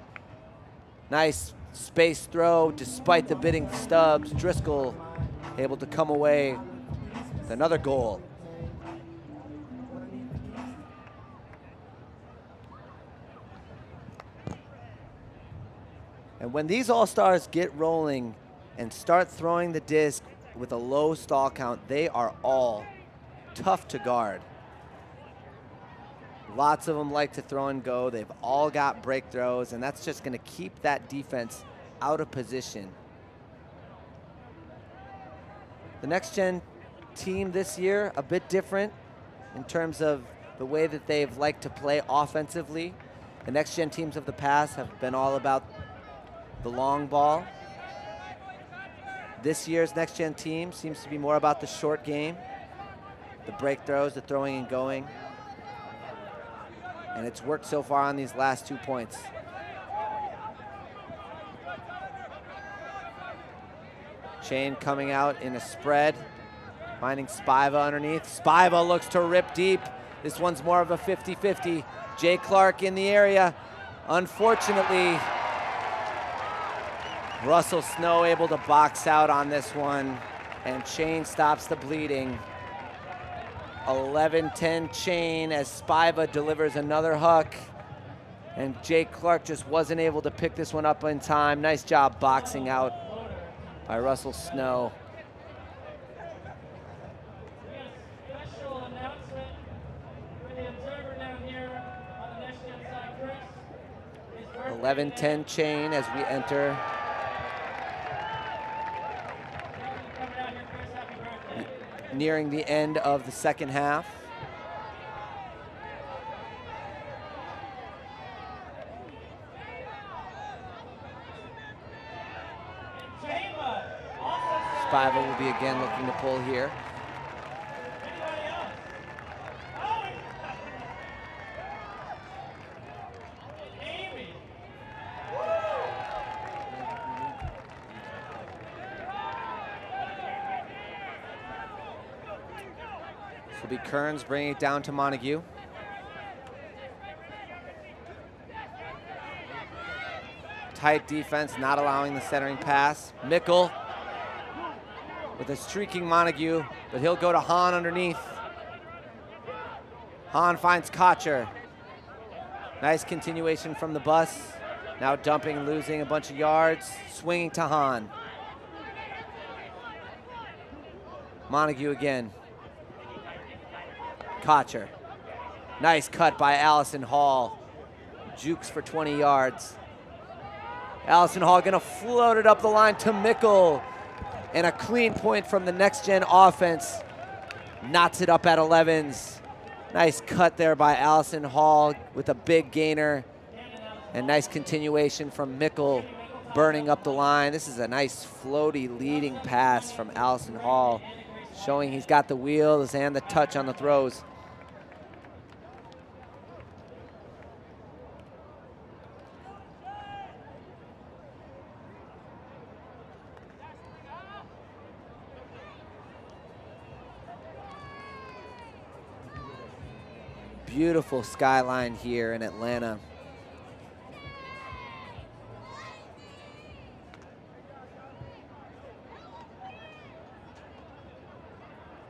Speaker 1: Nice space throw despite the bidding Stubbs. Driscoll able to come away with another goal. And when these all-stars get rolling and start throwing the disc with a low stall count, they are all tough to guard. Lots of them like to throw and go. They've all got break throws, and that's just going to keep that defense out of position. The NexGen team this year, a bit different in terms of the way that they've liked to play offensively. The NexGen teams of the past have been all about the long ball. This year's NexGen team seems to be more about the short game, the break throws, the throwing and going. And it's worked so far on these last 2 points. Shane coming out in a spread, finding Spiva underneath. Spiva looks to rip deep. This one's more of a 50-50. Jay Clark in the area. Unfortunately, Russell Snow able to box out on this one, and Shane stops the bleeding. 11-10 Chain as Spiva delivers another huck, and Jake Clark just wasn't able to pick this one up in time. Nice job boxing out by Russell Snow.
Speaker 3: Special announcement for the observer down here on the NexGen side, Chris.
Speaker 1: 11-10 Chain as we enter nearing the end of the second half. Spiva will be again looking to pull here. Will be Kearns bringing it down to Montague. Tight defense, not allowing the centering pass. Mickle with a streaking Montague, but he'll go to Hahn underneath. Hahn finds Kocher. Nice continuation from the bus. Now dumping, losing a bunch of yards, swinging to Hahn. Montague again. Kocher. Nice cut by Allison Hall. Jukes for 20 yards. Allison Hall gonna float it up the line to Mickle. And a clean point from the NexGen offense. Knots it up at 11s. Nice cut there by Allison Hall with a big gainer. And nice continuation from Mickle burning up the line. This is a nice floaty leading pass from Allison Hall, showing he's got the wheels and the touch on the throws. Beautiful skyline here in Atlanta.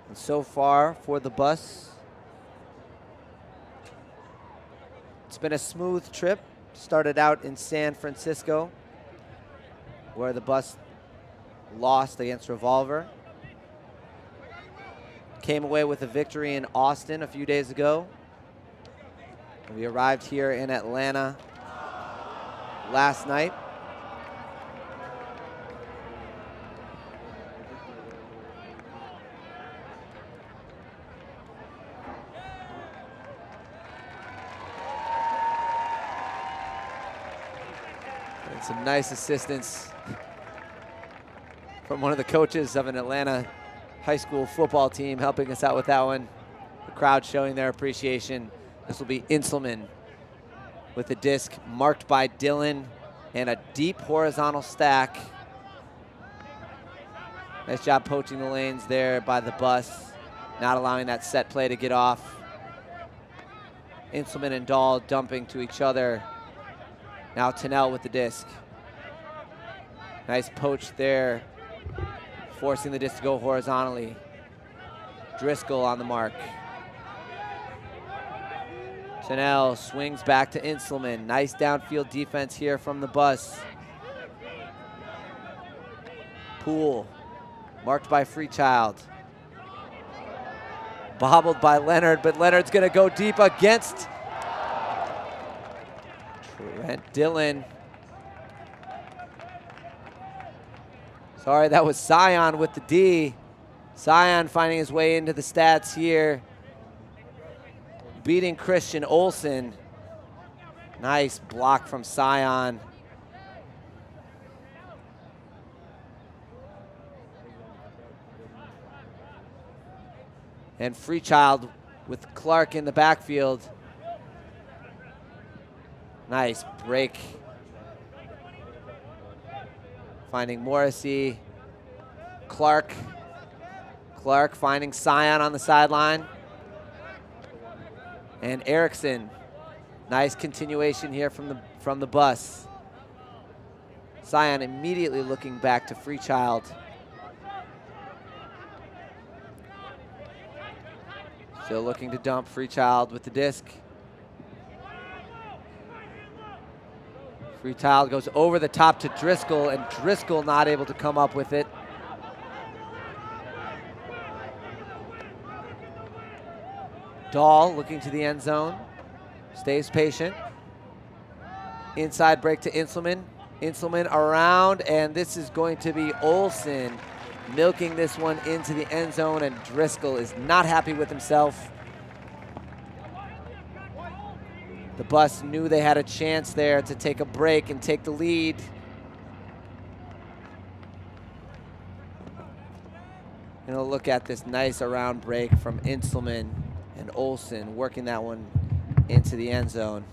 Speaker 1: And so far for the bus, it's been a smooth trip. Started out in San Francisco, where the bus lost against Revolver. Came away with a victory in Austin a few days ago. We arrived here in Atlanta last night. And some nice assistance from one of the coaches of an Atlanta high school football team helping us out with that one. The crowd showing their appreciation. This will be Inselman with the disc marked by Dillon and a deep horizontal stack. Nice job poaching the lanes there by the bus, not allowing that set play to get off. Inselman and Dahl dumping to each other. Now Tennell with the disc. Nice poach there, forcing the disc to go horizontally. Driscoll on the mark. Tennell swings back to Inselman. Nice downfield defense here from the bus. Poole, marked by Freechild. Bobbled by Leonard, but Leonard's gonna go deep against Trent Dillon. Sorry, that was Scion with the D. Scion finding his way into the stats here, beating Christian Olsen. Nice block from Scion. And Freechild with Clark in the backfield. Nice break. Finding Morrissey. Clark finding Scion on the sideline. And Erickson, nice continuation here from the bus. Scion immediately looking back to Freechild. Still looking to dump Freechild with the disc. Freechild goes over the top to Driscoll, and Driscoll not able to come up with it. Dahl looking to the end zone, stays patient. Inside break to Inselman. Inselman around, and this is going to be Olsen milking this one into the end zone, and Driscoll is not happy with himself. The bus knew they had a chance there to take a break and take the lead. Gonna look at this nice around break from Inselman and Olsen, working that one into the end zone.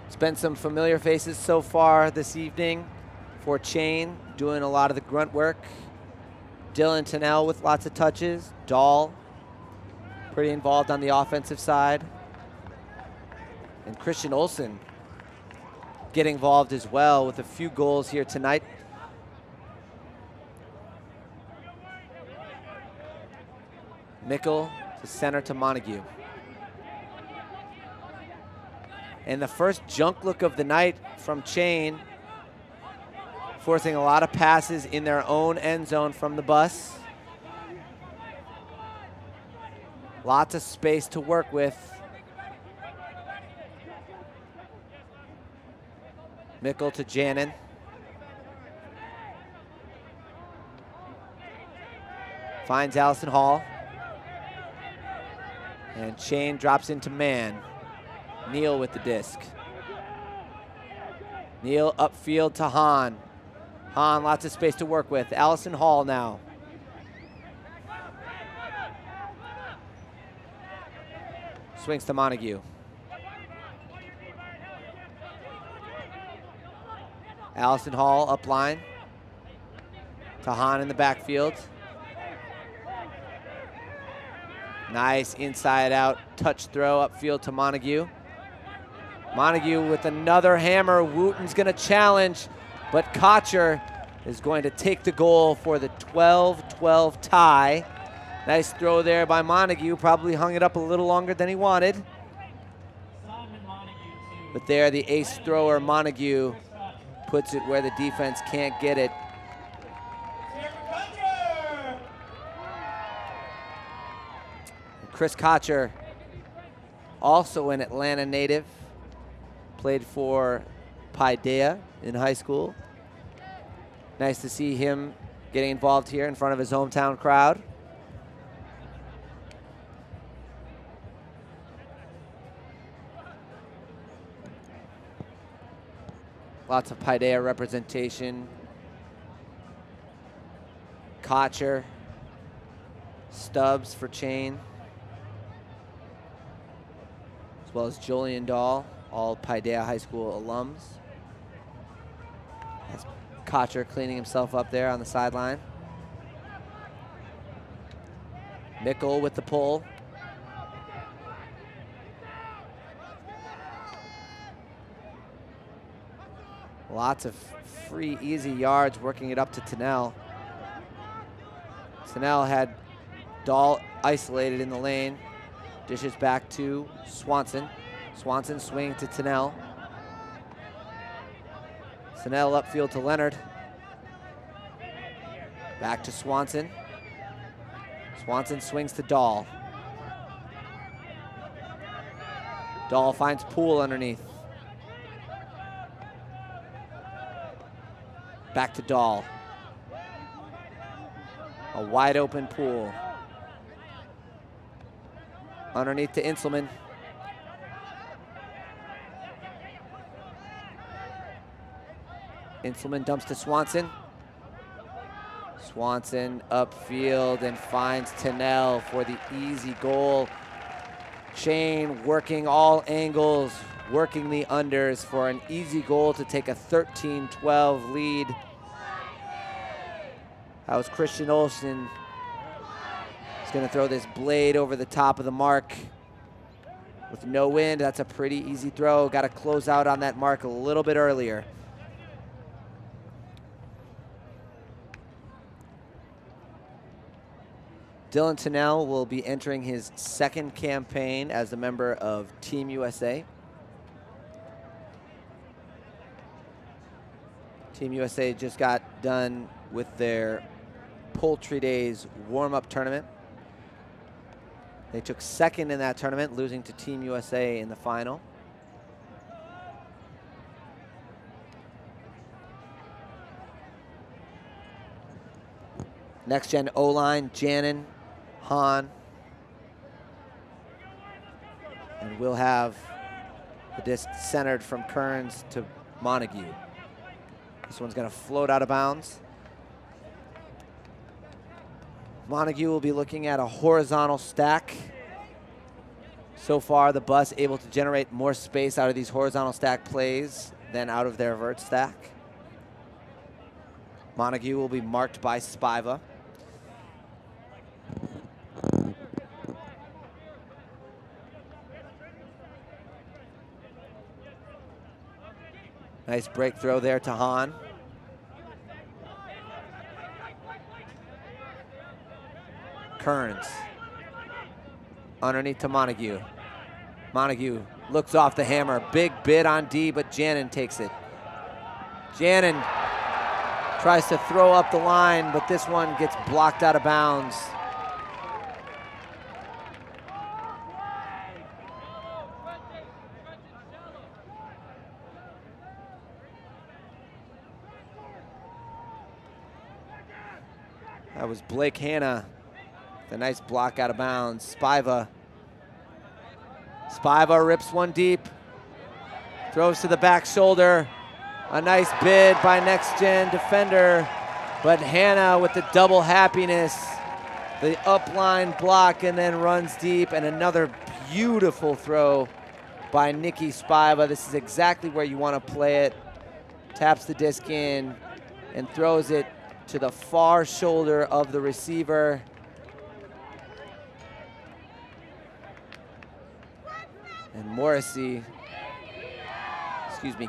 Speaker 1: It's been some familiar faces so far this evening for Chain, doing a lot of the grunt work. Dylan Tennell with lots of touches. Dahl, pretty involved on the offensive side. And Christian Olsen getting involved as well with a few goals here tonight. Mickle to center to Montague. And the first junk look of the night from Chain, forcing a lot of passes in their own end zone from the bus. Lots of space to work with. Mickle to Janin. Finds Allison Hall. And Chain drops into man. Neal with the disc. Neal upfield to Hahn. Hahn, lots of space to work with. Allison Hall now. Swings to Montague. Allison Hall up line. To Hahn in the backfield. Nice inside out touch throw upfield to Montague. Montague with another hammer. Wooten's gonna challenge, but Kocher is going to take the goal for the 12-12 tie. Nice throw there by Montague. Probably hung it up a little longer than he wanted. But there, the ace thrower, Montague, puts it where the defense can't get it. Chris Kocher, also an Atlanta native, played for Paideia in high school. Nice to see him getting involved here in front of his hometown crowd. Lots of Paideia representation. Kocher, Stubbs for Chain, as well as Julian Dahl, all Paideia High School alums. That's Kocher cleaning himself up there on the sideline. Mickle with the pull. Lots of free, easy yards working it up to Tennell. Tennell had Dahl isolated in the lane. Dishes back to Swanson. Swanson swing to Tennell. Tennell upfield to Leonard. Back to Swanson. Swanson swings to Dahl. Dahl finds Poole underneath. Back to Dahl. A wide open Poole. Underneath to Inselman. Inselman dumps to Swanson. Swanson upfield and finds Tennell for the easy goal. Chain working all angles, working the unders for an easy goal to take a 13-12 lead. That was Christian Olsen. He's gonna throw this blade over the top of the mark with no wind. That's a pretty easy throw. Got to close out on that mark a little bit earlier. Dylan Tennell will be entering his second campaign as a member of Team USA. Team USA just got done with their Poultry Days warm-up tournament. They took second in that tournament, losing to Team USA in the final. NexGen O-line, Janin, Hahn. And we'll have the disc centered from Kearns to Montague. This one's gonna float out of bounds. Montague will be looking at a horizontal stack. So far, the bus able to generate more space out of these horizontal stack plays than out of their vert stack. Montague will be marked by Spiva. Nice break throw there to Hahn. Kearns. Underneath to Montague. Montague looks off the hammer. Big bid on D, but Janin takes it. Janin tries to throw up the line, but this one gets blocked out of bounds. That was Blake Hanna. The nice block out of bounds. Spiva rips one deep. Throws to the back shoulder. A nice bid by NexGen defender. But Hanna with the double happiness. The upline block and then runs deep. And another beautiful throw by Nikki Spiva. This is exactly where you want to play it. Taps the disc in and throws it to the far shoulder of the receiver. And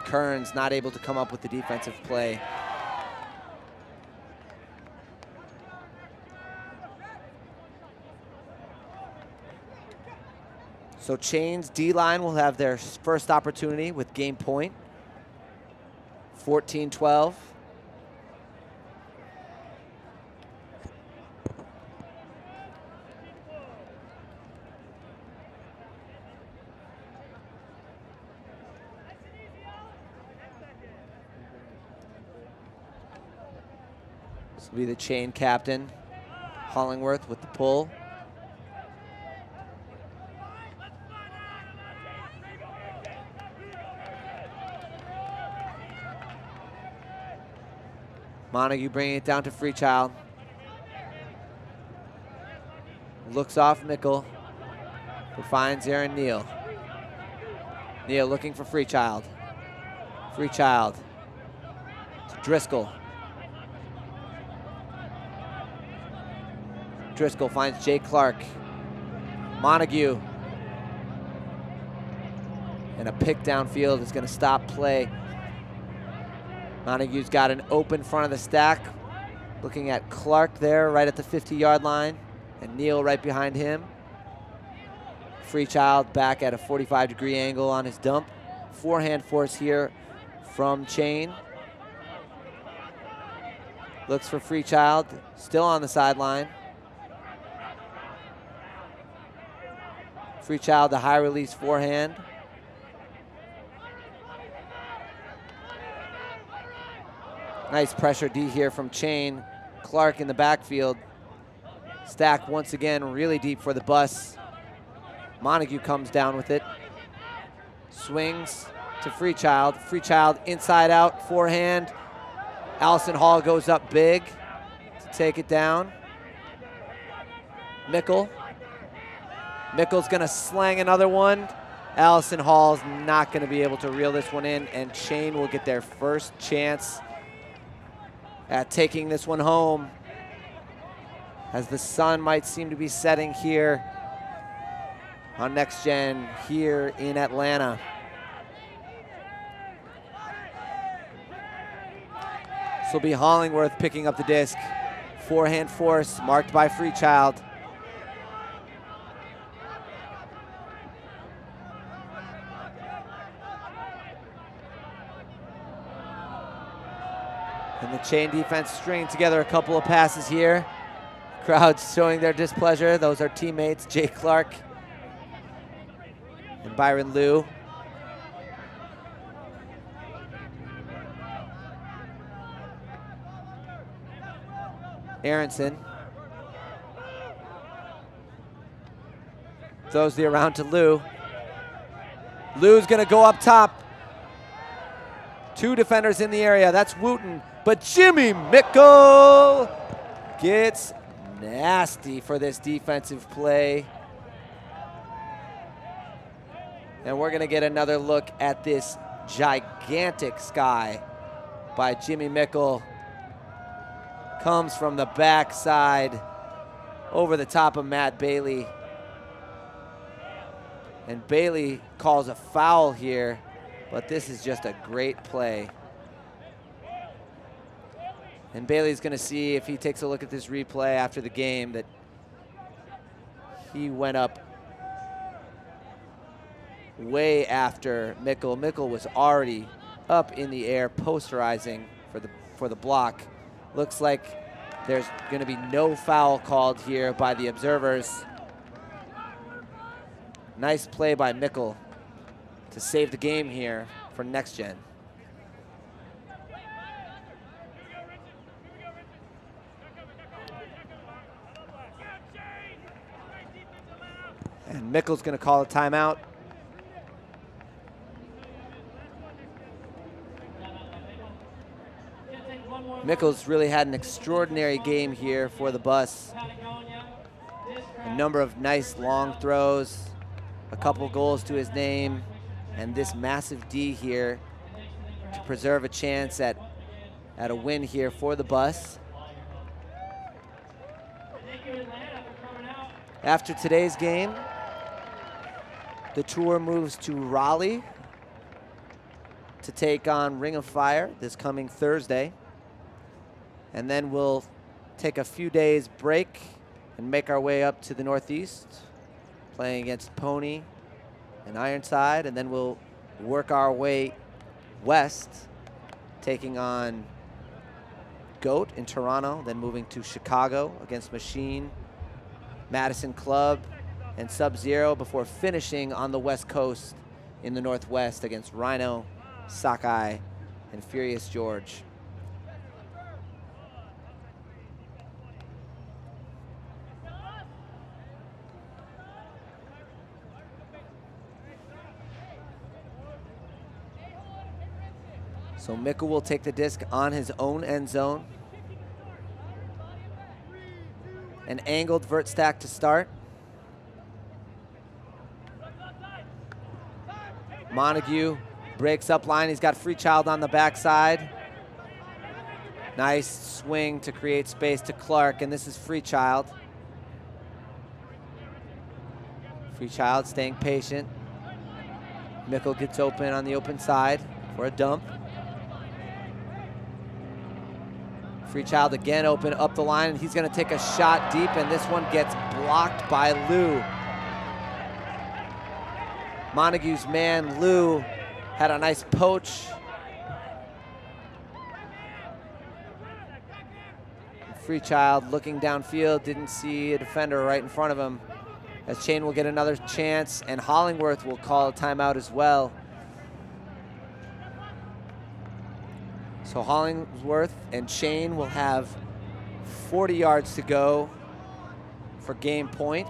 Speaker 1: Kearns not able to come up with the defensive play. So Chain's D-line will have their first opportunity with game point. 14-12. This will be the Chain captain, Hollingworth with the pull. Montague bringing it down to Freechild. Looks off Mickle, but finds Aaron Neal. Neal looking for Freechild. Freechild to Driscoll. Driscoll finds Jay Clark. Montague. And a pick downfield is going to stop play. Montague's got an open front of the stack. Looking at Clark there right at the 50-yard line. And Neal right behind him. Freechild back at a 45-degree angle on his dump. Forehand force here from Chain. Looks for Freechild, still on the sideline. Freechild, the high release forehand. Nice pressure D here from Chain. Clark in the backfield. Stack once again really deep for the bus. Montague comes down with it. Swings to Freechild. Freechild inside out, forehand. Allison Hall goes up big to take it down. Mickle. Mickle's gonna slang another one. Allison Hall's not gonna be able to reel this one in, and Chain will get their first chance at taking this one home, as the sun might seem to be setting here on NexGen here in Atlanta. This will be Hollingworth picking up the disc. Forehand force marked by Freechild. And the Chain defense stringing together a couple of passes here. Crowds showing their displeasure. Those are teammates Jay Clark and Byron Liu. Aronson throws the around to Liu. Liu's gonna go up top. Two defenders in the area, that's Wooten, but Jimmy Mickle gets nasty for this defensive play. And we're gonna get another look at this gigantic sky by Jimmy Mickle. Comes from the backside over the top of Matt Bailey. And Bailey calls a foul here, but this is just a great play. And Bailey's gonna see, if he takes a look at this replay after the game, that he went up way after Mickle. Mickle was already up in the air posterizing for the block. Looks like there's gonna be no foul called here by the observers. Nice play by Mickle to save the game here for NexGen. And Mickle's going to call a timeout. Mickles really had an extraordinary game here for the Bus. A number of nice long throws, a couple goals to his name, and this massive D here to preserve a chance at a win here for the Bus. After today's game, the tour moves to Raleigh to take on Ring of Fire this coming Thursday. And then we'll take a few days break and make our way up to the Northeast, playing against Pony and Ironside, and then we'll work our way west, taking on Goat in Toronto, then moving to Chicago against Machine, Madison Club, and Sub-Zero before finishing on the West Coast in the Northwest against Rhino, Sockeye, and Furious George. So Mickle will take the disc on his own end zone. An angled vert stack to start. Montague breaks up line. He's got Freechild on the backside. Nice swing to create space to Clark, and this is Freechild. Freechild staying patient. Mickle gets open on the open side for a dump. Freechild again open up the line, and he's going to take a shot deep, and this one gets blocked by Lou. Montague's man, Lou, had a nice poach. Freechild looking downfield, didn't see a defender right in front of him. As Chain will get another chance, and Hollingworth will call a timeout as well. So Hollingsworth and Chain will have 40 yards to go for game point.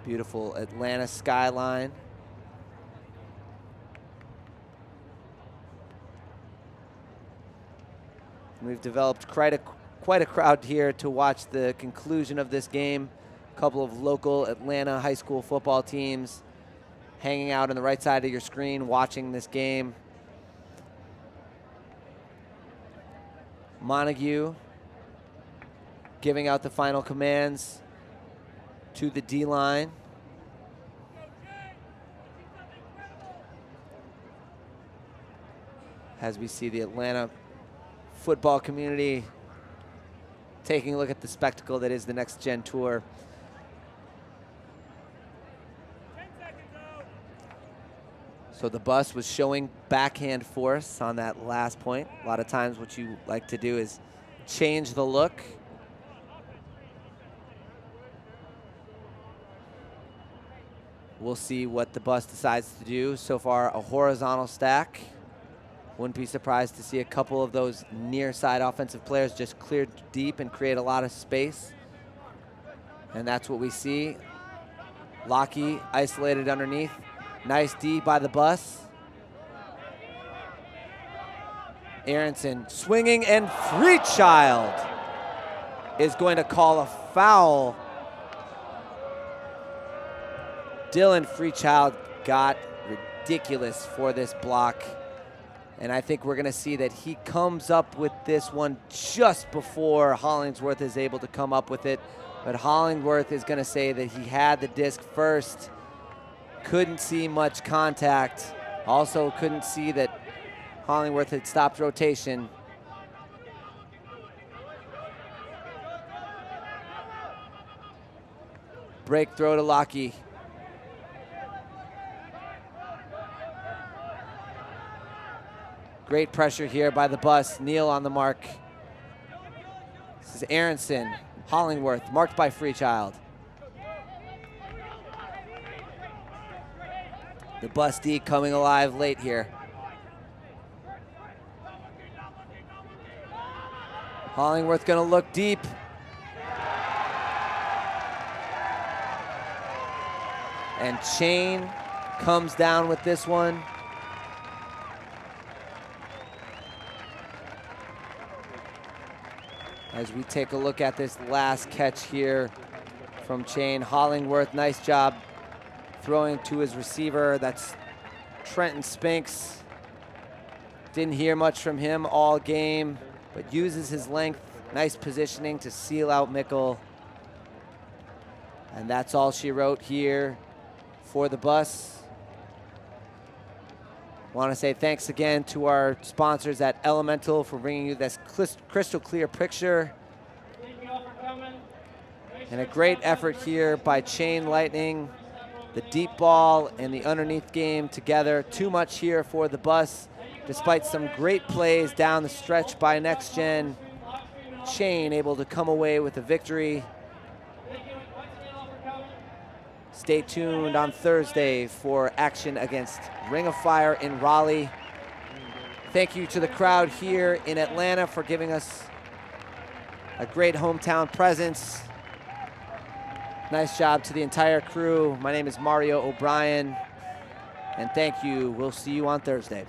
Speaker 1: Beautiful Atlanta skyline. We've developed quite a crowd here to watch the conclusion of this game. A couple of local Atlanta high school football teams hanging out on the right side of your screen watching this game. Montague giving out the final commands to the D-line. As we see the Atlanta football community taking a look at the spectacle that is the NexGen Tour. So the Bus was showing backhand force on that last point. A lot of times what you like to do is change the look. We'll see what the Bus decides to do. So far, a horizontal stack. Wouldn't be surprised to see a couple of those near side offensive players just clear deep and create a lot of space. And that's what we see. Lockie isolated underneath. Nice D by the Bus. Aronson swinging, and Freechild is going to call a foul. Dylan Freechild got ridiculous for this block. And I think we're going to see that he comes up with this one just before Hollingsworth is able to come up with it. But Hollingworth is going to say that he had the disc first. Couldn't see much contact. Also couldn't see that Hollingworth had stopped rotation. Break throw to Lockie. Great pressure here by the Bus. Neal on the mark. This is Aronson. Hollingworth, marked by Freechild. The Bus D coming alive late here. Hollingworth gonna look deep. And Chain comes down with this one. As we take a look at this last catch here from Chain. Hollingworth, nice job throwing to his receiver. That's Trenton Spinks. Didn't hear much from him all game, but uses his length, nice positioning to seal out Mickle. And that's all she wrote here for the bus. Want to say thanks again to our sponsors at Elemental for bringing you this crystal clear picture.
Speaker 3: Thank you all for coming.
Speaker 1: And a great effort here by Chain Lightning. The deep ball and the underneath game together. Too much here for the bus. Despite some great plays down the stretch by NexGen, Chain able to come away with a victory. Stay tuned on Thursday for action against Ring of Fire in Raleigh. Thank you to the crowd here in Atlanta for giving us a great hometown presence. Nice job to the entire crew. My name is Mario O'Brien, and thank you. We'll see you on Thursday.